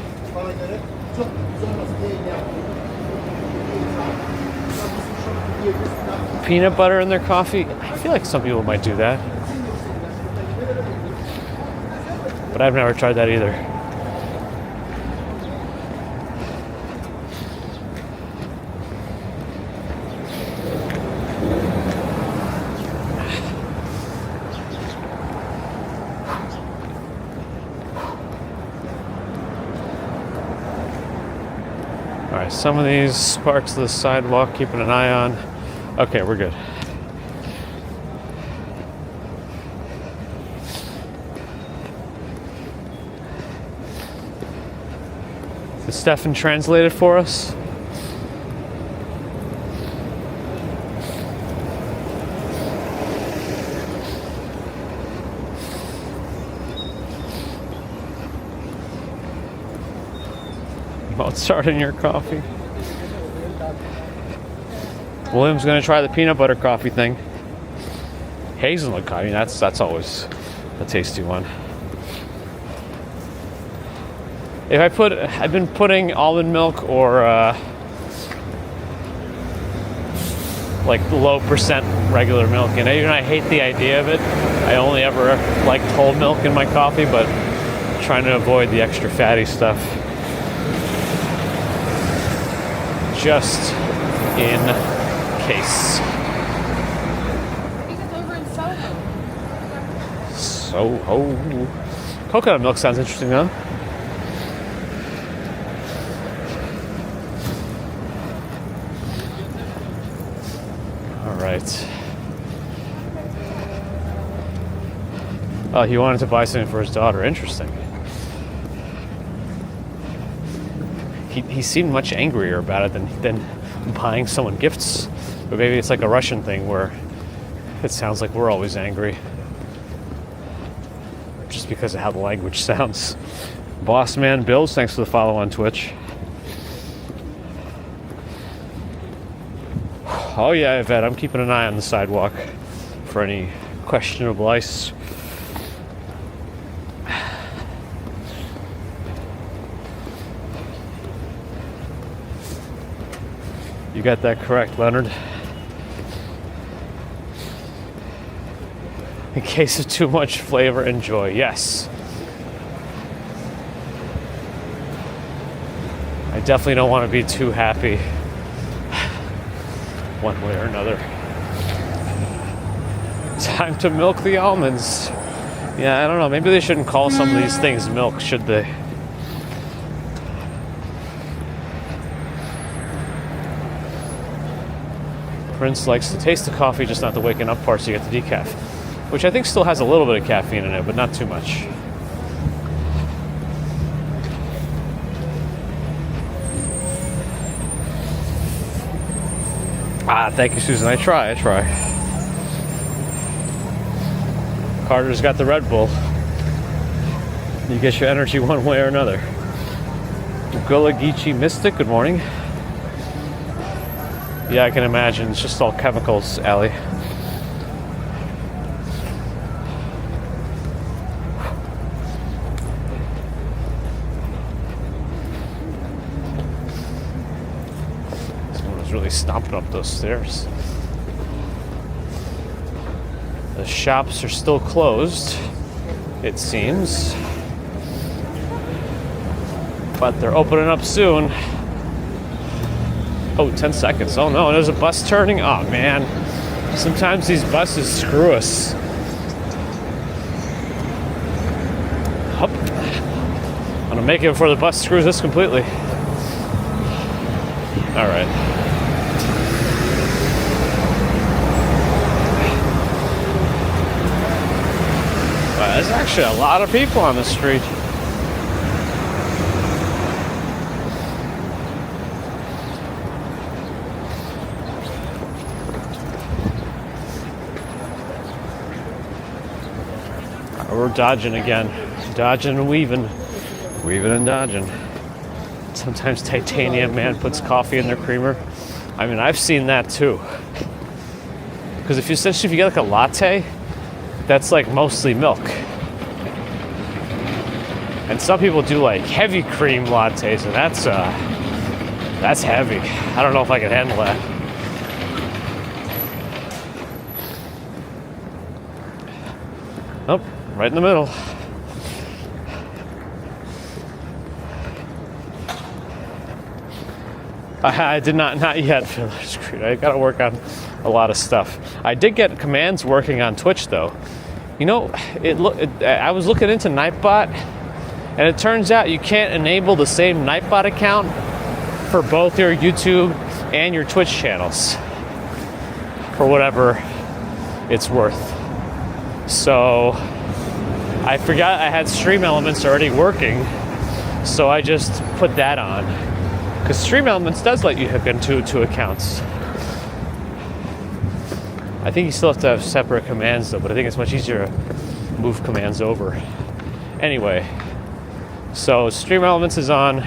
Peanut butter in their coffee? I feel like some people might do that. But I've never tried that either. Alright, some of these parts of the sidewalk, keeping an eye on. Okay, we're good. Did Stefan translate it for us? Mozart in your coffee. William's gonna try the peanut butter coffee thing. Hazelnut coffee, that's always a tasty one. I've been putting almond milk or like low percent regular milk in it. Even I hate the idea of it. I only ever liked whole milk in my coffee, but trying to avoid the extra fatty stuff. Just in case. Over in Soho. Coconut milk sounds interesting, though. All right. Oh, he wanted to buy something for his daughter. Interesting. He seemed much angrier about it than buying someone gifts. But maybe it's like a Russian thing where it sounds like we're always angry. Just because of how the language sounds. Bossman Bills, thanks for the follow on Twitch. Oh yeah, Yvette, I'm keeping an eye on the sidewalk for any questionable ice. You got that correct, Leonard. In case of too much flavor, enjoy. Yes. I definitely don't want to be too happy one way or another. Time to milk the almonds. Yeah, I don't know. Maybe they shouldn't call some of these things milk, should they? Prince likes to taste the coffee, just not the waking up part, so you get the decaf. Which I think still has a little bit of caffeine in it, but not too much. Ah, thank you, Susan. I try. Carter's got the Red Bull. You get your energy one way or another. Gullah Geechee Mystic, good morning. Yeah, I can imagine. It's just all chemicals, Allie. Someone was really stomping up those stairs. The shops are still closed, it seems. But they're opening up soon. Oh, 10 seconds. Oh no, there's a bus turning. Oh man. Sometimes these buses screw us. Hup. I'm gonna make it before the bus screws us completely. Alright. Wow, there's actually a lot of people on the street. We're dodging again. Dodging and weaving. Weaving and dodging. Sometimes Titanium Man puts coffee in their creamer. I mean, I've seen that too. Because if you get like a latte, that's like mostly milk. And some people do like heavy cream lattes, and that's heavy. I don't know if I can handle that. Oh. Right in the middle. I did not yet feel screwed. I got to work on a lot of stuff. I did get commands working on Twitch though. You know, I was looking into Nightbot, and it turns out you can't enable the same Nightbot account for both your YouTube and your Twitch channels for whatever it's worth. So I forgot I had Stream Elements already working, so I just put that on. Because Stream Elements does let you hook into two accounts. I think you still have to have separate commands though, but I think it's much easier to move commands over. Anyway, so Stream Elements is on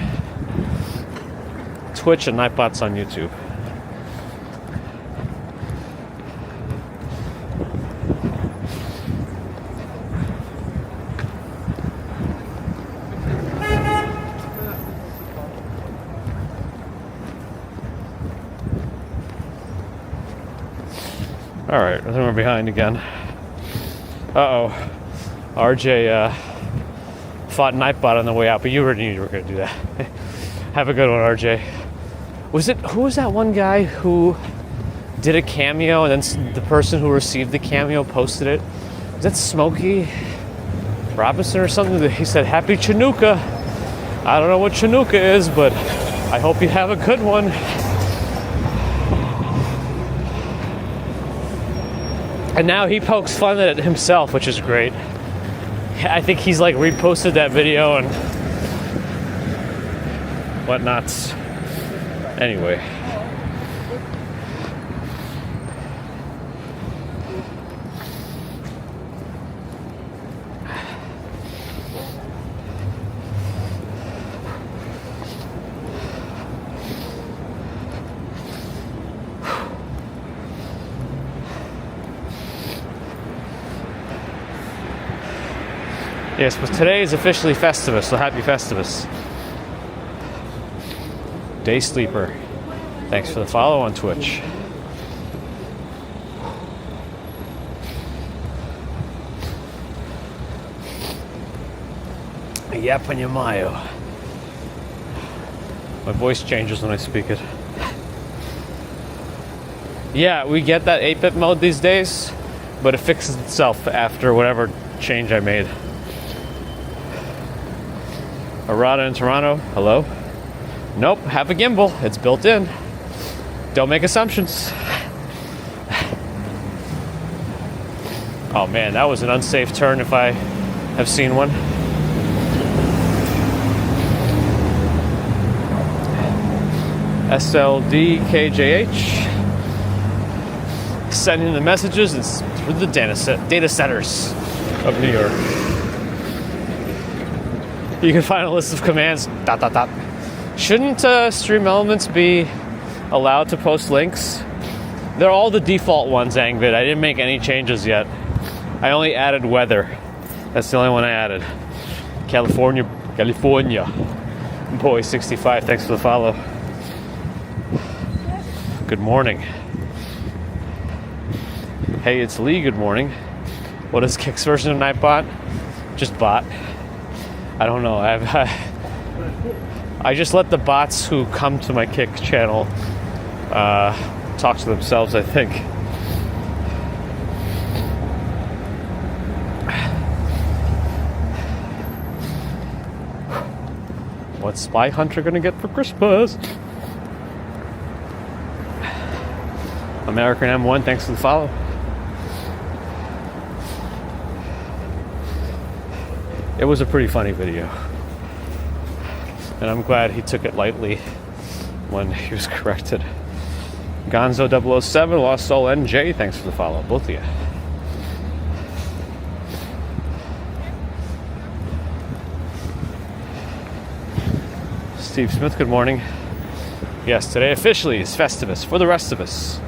Twitch and Nightbot's on YouTube. All right, I think we're behind again. Uh-oh. RJ fought Nightbot on the way out, but you already knew you were going to do that. Have a good one, RJ. Who was that one guy who did a cameo and then the person who received the cameo posted it? Was that Smokey Robinson or something? He said, Happy Chinooka. I don't know what Chinooka is, but I hope you have a good one. And now he pokes fun at it himself, which is great. I think he's like reposted that video and whatnots. Anyway. Yes, but today is officially Festivus, so happy Festivus. Day Sleeper, thanks for the follow on Twitch. Yapanyamayo. My voice changes when I speak it. Yeah, we get that 8-bit mode these days, but it fixes itself after whatever change I made. Arada in Toronto, hello? Nope, have a gimbal. It's built in. Don't make assumptions. Oh man, that was an unsafe turn if I have seen one. SLDKJH. Sending the messages. It's through the data centers of New York. You can find a list of commands. ... Shouldn't Stream Elements be allowed to post links? They're all the default ones, Angvid. I didn't make any changes yet. I only added weather. That's the only one I added. California. Boy 65, thanks for the follow. Good morning. Hey, it's Lee, good morning. What is Kick's version of Nightbot? Just bot. I don't know. I just let the bots who come to my Kick channel talk to themselves, I think. What's Spy Hunter gonna get for Christmas? American M1, thanks for the follow. It was a pretty funny video. And I'm glad he took it lightly when he was corrected. Gonzo 007, Lost Soul NJ, thanks for the follow, both of you. Steve Smith, good morning. Yes, today officially is Festivus for the rest of us.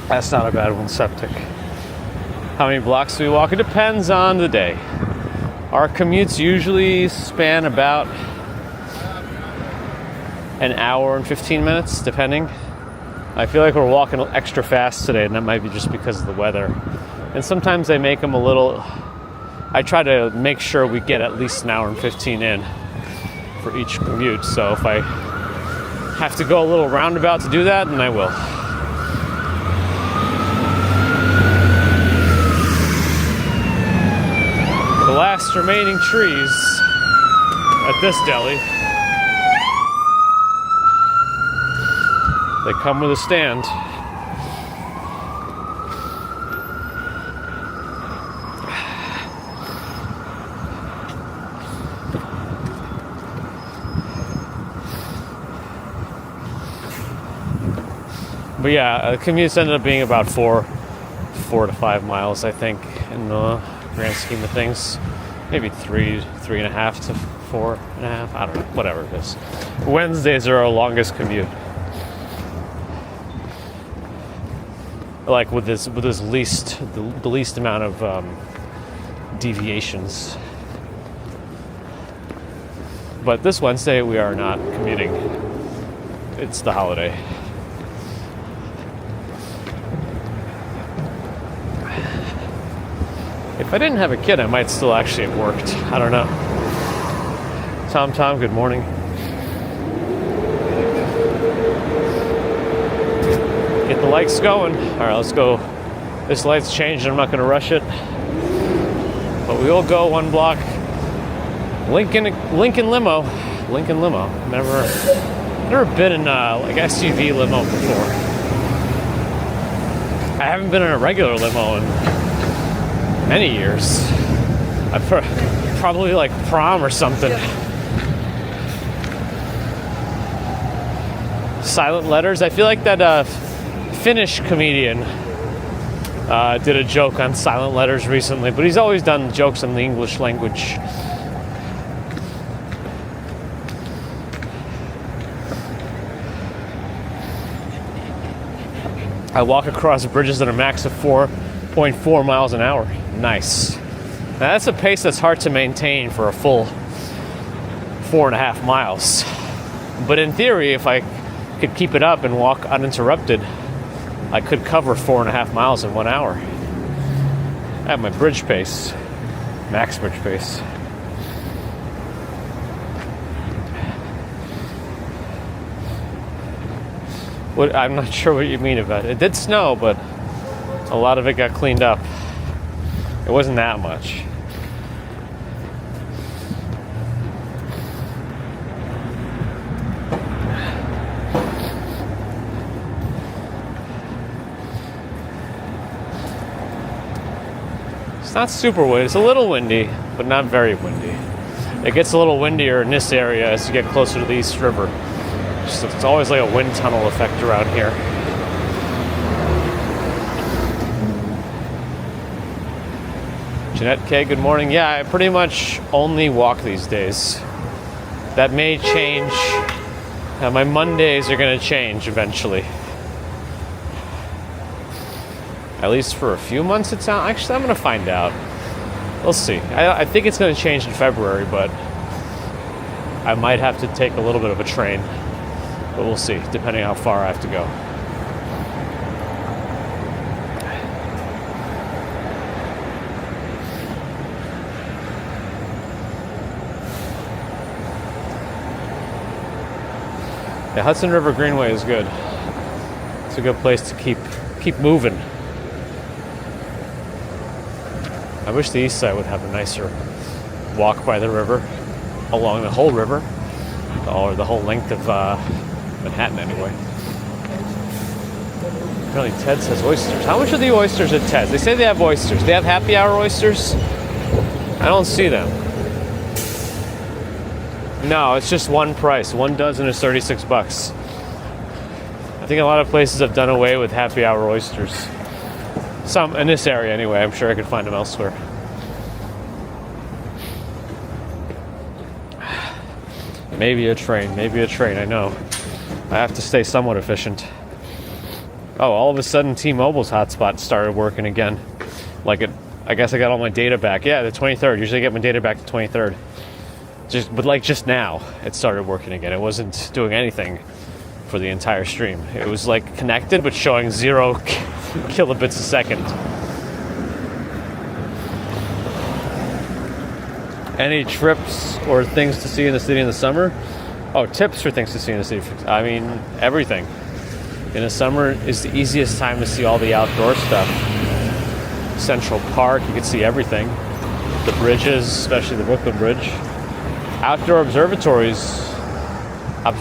That's not a bad one, Septic. How many blocks do we walk? It depends on the day. Our commutes usually span about an hour and 15 minutes, depending. I feel like we're walking extra fast today, and that might be just because of the weather. And sometimes I make them a little... I try to make sure we get at least an hour and 15 in for each commute. So if I have to go a little roundabout to do that, then I will. The last remaining trees at this deli. They come with a stand. But yeah, the commutes ended up being about 4 to 5 miles, I think, in the grand scheme of things. Maybe 3.5 to 4.5. I don't know, whatever it is. Wednesdays are our longest commute. Like with this least, the least amount of deviations. But this Wednesday we are not commuting. It's the holiday. If I didn't have a kid, I might still actually have worked. I don't know. Tom, good morning. Get the lights going. All right, let's go. This light's changed, and I'm not going to rush it. But we will go one block. Lincoln limo. Never been in like SUV limo before. I haven't been in a regular limo in many years. I've probably like prom or something. Silent letters. I feel like that Finnish comedian did a joke on silent letters recently, but he's always done jokes in the English language. I walk across bridges at a max of 4.4 miles an hour. Nice. Now that's a pace that's hard to maintain for a full 4.5 miles. But in theory, if I could keep it up and walk uninterrupted, I could cover 4.5 miles in 1 hour at my bridge pace, max bridge pace. I'm not sure what you mean about it. It did snow, but a lot of it got cleaned up. It wasn't that much. It's not super windy. It's a little windy, but not very windy. It gets a little windier in this area as you get closer to the East River. It's always like a wind tunnel effect around here. Jeanette K, good morning. Yeah, I pretty much only walk these days. That may change. My Mondays are going to change eventually. At least for a few months, it sounds. Actually, I'm going to find out. We'll see. I think it's going to change in February, but I might have to take a little bit of a train. But we'll see, depending on how far I have to go. The Hudson River Greenway is good. It's a good place to keep moving. I wish the east side would have a nicer walk by the river, along the whole river, or the whole length of Manhattan anyway. Apparently Ted's has oysters. How much are the oysters at Ted's? They say they have oysters. They have happy hour oysters? I don't see them. No, it's just one price. 1 dozen is $36. I think a lot of places have done away with happy hour oysters. Some in this area anyway. I'm sure I could find them elsewhere. Maybe a train, I know. I have to stay somewhat efficient. Oh, all of a sudden T-Mobile's hotspot started working again. I guess I got all my data back. Yeah, the 23rd. Usually I get my data back the 23rd. But just now, it started working again. It wasn't doing anything for the entire stream. It was like connected, but showing 0 kilobits a second. Any trips or things to see in the city in the summer? Oh, tips for things to see in the city. I mean, everything. In the summer is the easiest time to see all the outdoor stuff. Central Park, you can see everything. The bridges, especially the Brooklyn Bridge. Outdoor observatories, outdoor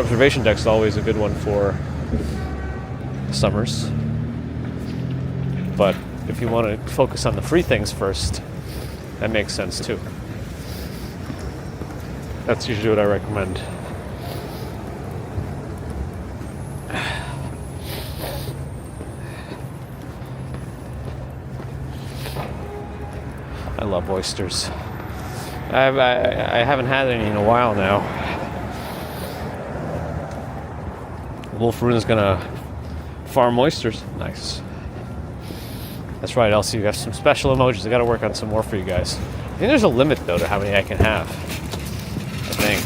observation decks is always a good one for summers. But if you want to focus on the free things first, that makes sense too. That's usually what I recommend. I love oysters. I haven't had any in a while now. Wolf Rune is gonna farm oysters. Nice. That's right, Elsie. You got some special emojis. I gotta work on some more for you guys. I think there's a limit though to how many I can have. I think.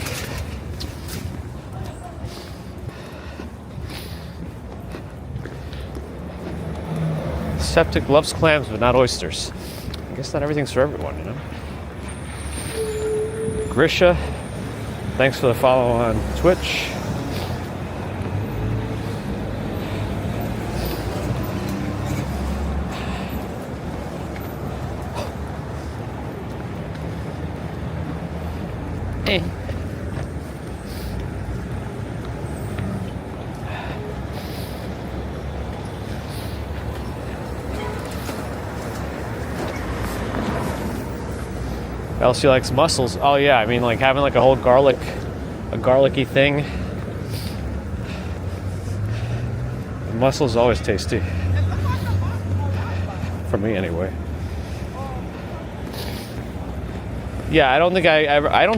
Septic loves clams, but not oysters. I guess not everything's for everyone, you know. Grisha, thanks for the follow on Twitch. Hey. Elsie likes mussels. Oh yeah, I mean like having like a whole garlicky thing. Mussels always tasty. For me anyway. Yeah, I don't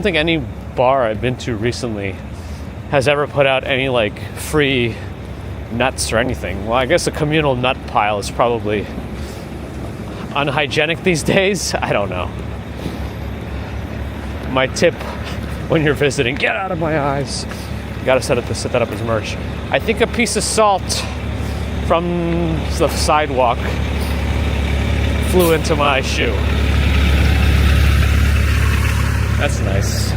think any bar I've been to recently has ever put out any like free nuts or anything. Well, I guess a communal nut pile is probably unhygienic these days. I don't know. My tip when you're visiting, get out of my eyes. You gotta set that up as merch. I think a piece of salt from the sidewalk flew into my shoe. That's nice.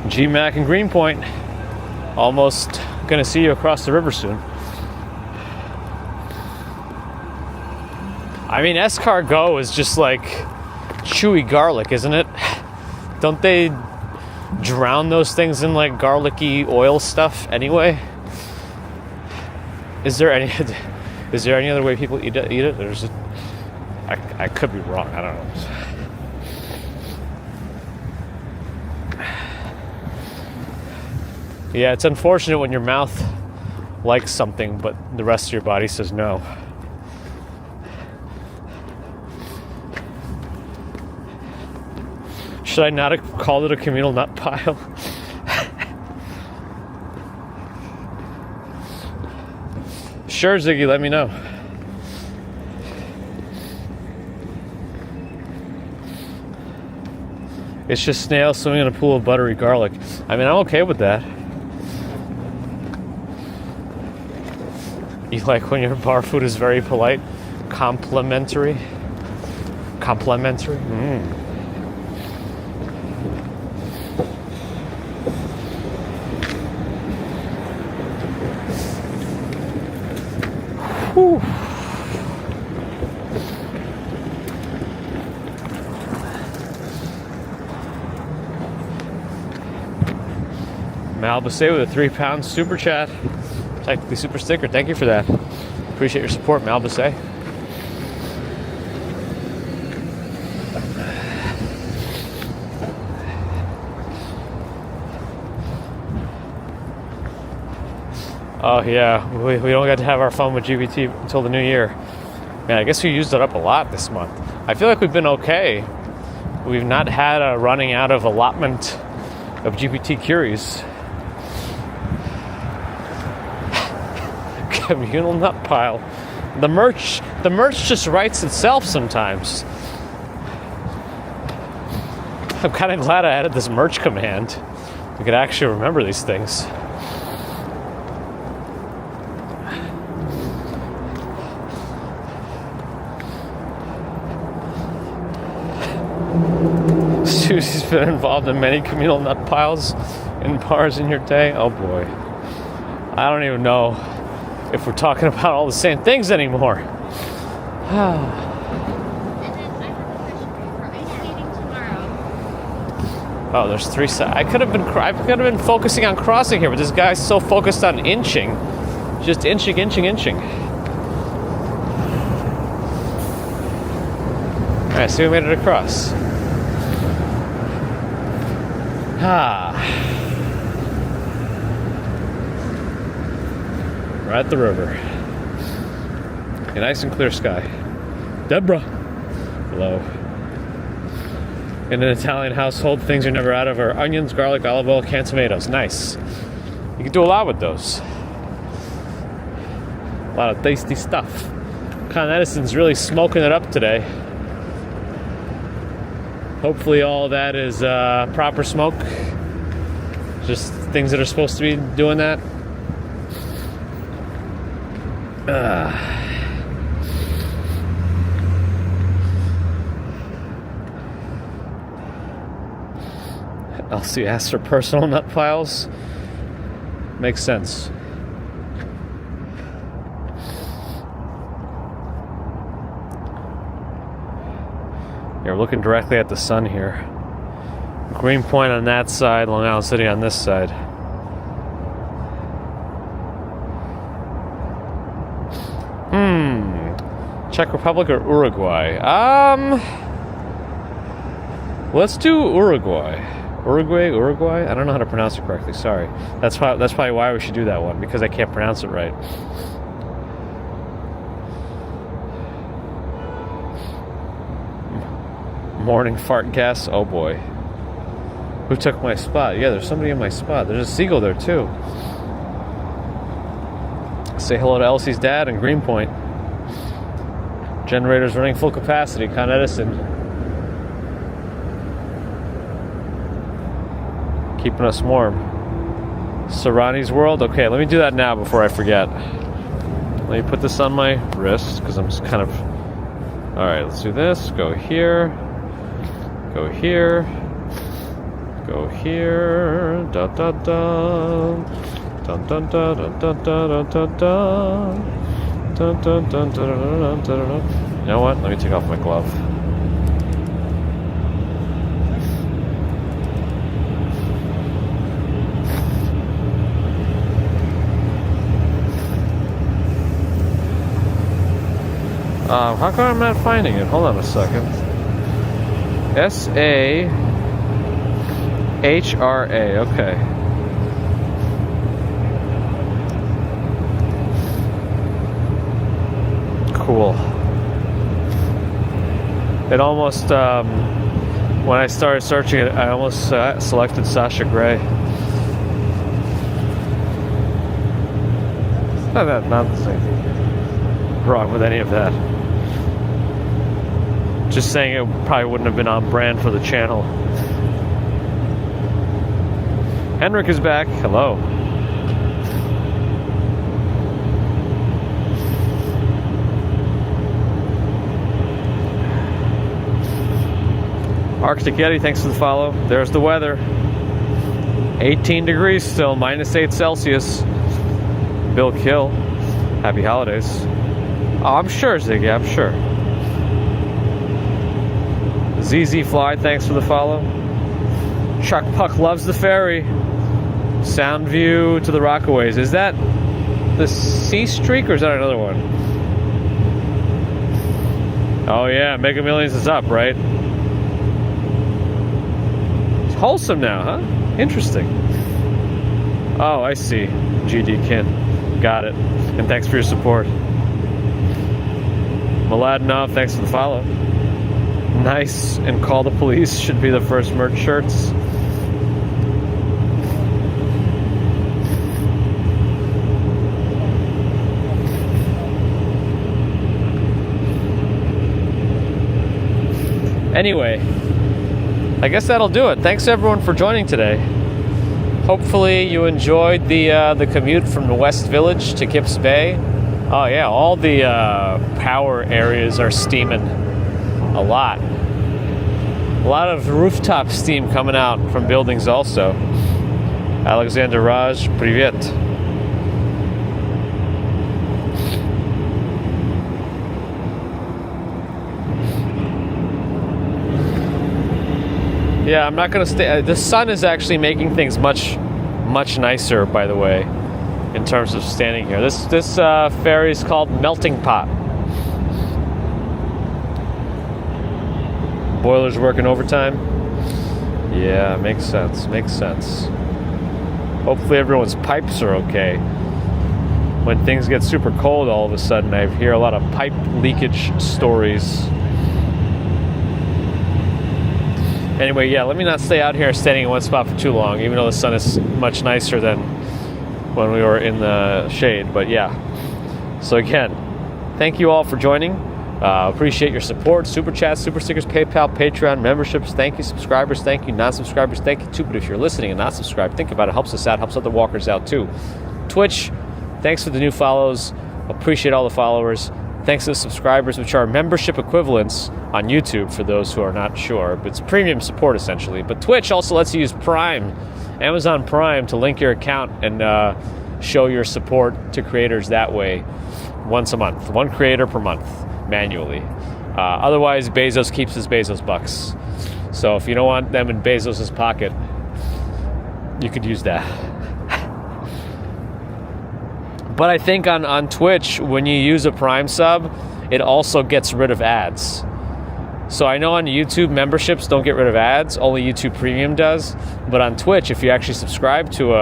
GMAC and Greenpoint. Almost gonna see you across the river soon. I mean, escargot is just like chewy garlic, isn't it? Don't they drown those things in like garlicky oil stuff anyway? Is there any other way people eat it? Or is it? I could be wrong. I don't know. Yeah, it's unfortunate when your mouth likes something, but the rest of your body says no. Should I not have called it a communal nut pile? Sure, Ziggy, let me know. It's just snails swimming in a pool of buttery garlic. I mean, I'm okay with that. You like when your bar food is very polite? Complimentary? Complimentary? Whew. Malbase with a 3-pound super chat. Technically super sticker. Thank you for that. Appreciate your support, Malbase. Oh yeah, we don't get to have our fun with GBT until the new year. Man, I guess we used it up a lot this month. I feel like we've been okay. We've not had a running out of allotment of GPT Curies. Communal nut pile. The merch just writes itself sometimes. I'm kind of glad I added this merch command. We could actually remember these things. Susie's been involved in many communal nut piles in bars in your day. Oh boy. I don't even know if we're talking about all the same things anymore. And then I have a question for you. Are ice skating tomorrow? Oh, there's 3 sides. I could have been focusing on crossing here, but this guy's so focused on inching. Just inching. Alright, so we made it across. We're at the river. A nice and clear sky. Deborah. Hello. In an Italian household, things are never out of are onions, garlic, olive oil, canned tomatoes. Nice. You can do a lot with those. A lot of tasty stuff. Con Edison's really smoking it up today. Hopefully all that is proper smoke. Just things that are supposed to be doing that. Elsie asked for personal nut piles. Makes sense. You're looking directly at the sun here. Greenpoint on that side, Long Island City on this side. Czech Republic or Uruguay? Let's do Uruguay. Uruguay? I don't know how to pronounce it correctly. Sorry. That's probably why we should do that one, because I can't pronounce it right. Morning fart gas. Oh boy. Who took my spot? Yeah, there's somebody in my spot. There's a seagull there too. Say hello to Elsie's dad in Greenpoint. Generator's running full capacity, Con Edison. Keeping us warm. Sarani's World? Okay, let me do that now before I forget. Let me put this on my wrist, because I'm just kind of... Alright, let's do this. Go here. Go here. Go here. Da da da. Dun dun dun dun dun dun dun dun. Dun dun dun dun dun dun dun. You know what? Let me take off my glove. How come I'm not finding it? Hold on a second. S-A-H-R-A, okay. Cool. It almost, when I started searching it, I almost selected Sasha Grey. Nothing wrong with any of that. Just saying it probably wouldn't have been on brand for the channel. Henrik is back. Hello. Arctic Yeti, thanks for the follow. There's the weather. 18 degrees still, -8 Celsius. Bill Kill, happy holidays. Oh, I'm sure, Ziggy, I'm sure. ZZ Fly, thanks for the follow. Chuck Puck loves the ferry. Sound View to the Rockaways. Is that the Sea Streak or is that another one? Oh yeah, Mega Millions is up, right? It's wholesome now, huh? Interesting. Oh, I see. GD Kin. Got it. And thanks for your support. Mladenov, thanks for the follow. Nice and Call the Police should be the first merch shirts. Anyway, I guess that'll do it. Thanks everyone for joining today. Hopefully you enjoyed the commute from the West Village to Kips Bay. Oh yeah, all the power areas are steaming a lot. A lot of rooftop steam coming out from buildings also. Alexander Raj, привет. Yeah, I'm not gonna stay. The sun is actually making things much nicer, by the way, in terms of standing here. This ferry is called Melting Pot. Boiler's working overtime. Yeah, makes sense. Makes sense. Hopefully everyone's pipes are okay. When things get super cold, all of a sudden, I hear a lot of pipe leakage stories. Anyway, yeah, let me not stay out here standing in one spot for too long, even though the sun is much nicer than when we were in the shade. But yeah. So again, thank you all for joining. Appreciate your support. Super chats, super stickers, PayPal, Patreon, memberships. Thank you, subscribers. Thank you, non-subscribers. Thank you too. But if you're listening and not subscribed, think about it. Helps us out. Helps other walkers out too. Twitch, thanks for the new follows. Appreciate all the followers. Thanks to the subscribers, which are membership equivalents on YouTube for those who are not sure. But it's premium support essentially. But Twitch also lets you use Prime, Amazon Prime, to link your account and show your support to creators that way once a month. One creator per month. Manually. Otherwise, Bezos keeps his Bezos bucks. So if you don't want them in Bezos' pocket, you could use that. But I think on Twitch, when you use a Prime sub, it also gets rid of ads. So I know on YouTube, memberships don't get rid of ads. Only YouTube Premium does. But on Twitch, if you actually subscribe to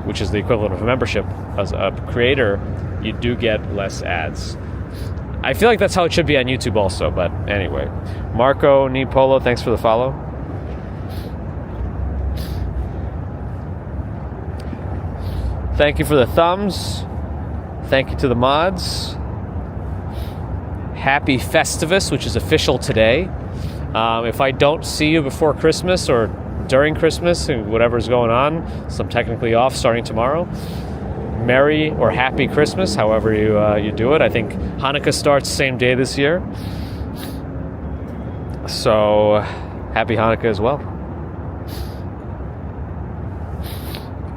which is the equivalent of a membership as a creator, you do get less ads. I feel like that's how it should be on YouTube also, but anyway. Marco Nipolo, thanks for the follow. Thank you for the thumbs. Thank you to the mods. Happy Festivus, which is official today. If I don't see you before Christmas or during Christmas, whatever's going on, so I'm technically off starting tomorrow. Merry or Happy Christmas, however you do it. I think Hanukkah starts the same day this year. So, Happy Hanukkah as well.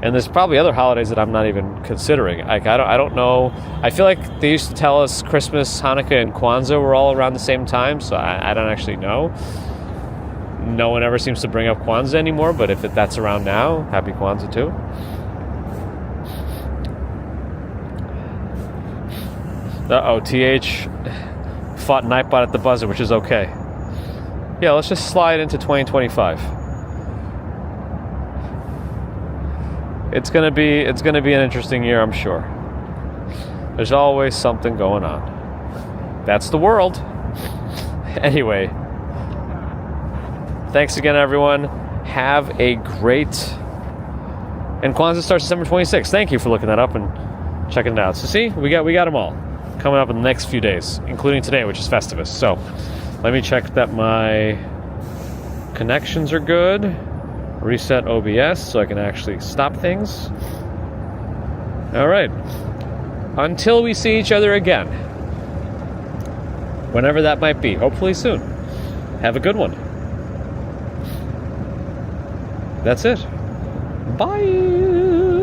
And there's probably other holidays that I'm not even considering. Like I don't know. I feel like they used to tell us Christmas, Hanukkah, and Kwanzaa were all around the same time, so I don't actually know. No one ever seems to bring up Kwanzaa anymore, but if that's around now, happy Kwanzaa too. Uh-oh, TH fought Nightbot at the buzzer, which is okay. Yeah, let's just slide into 2025. It's gonna be an interesting year, I'm sure. There's always something going on. That's the world. Anyway, thanks again, everyone. Have a great... And Kwanzaa starts December 26th. Thank you for looking that up and checking it out. So see, we got them all coming up in the next few days, including today, which is Festivus. So let me check that my connections are good. Reset OBS so I can actually stop things. All right. Until we see each other again, whenever that might be, hopefully soon. Have a good one. That's it. Bye.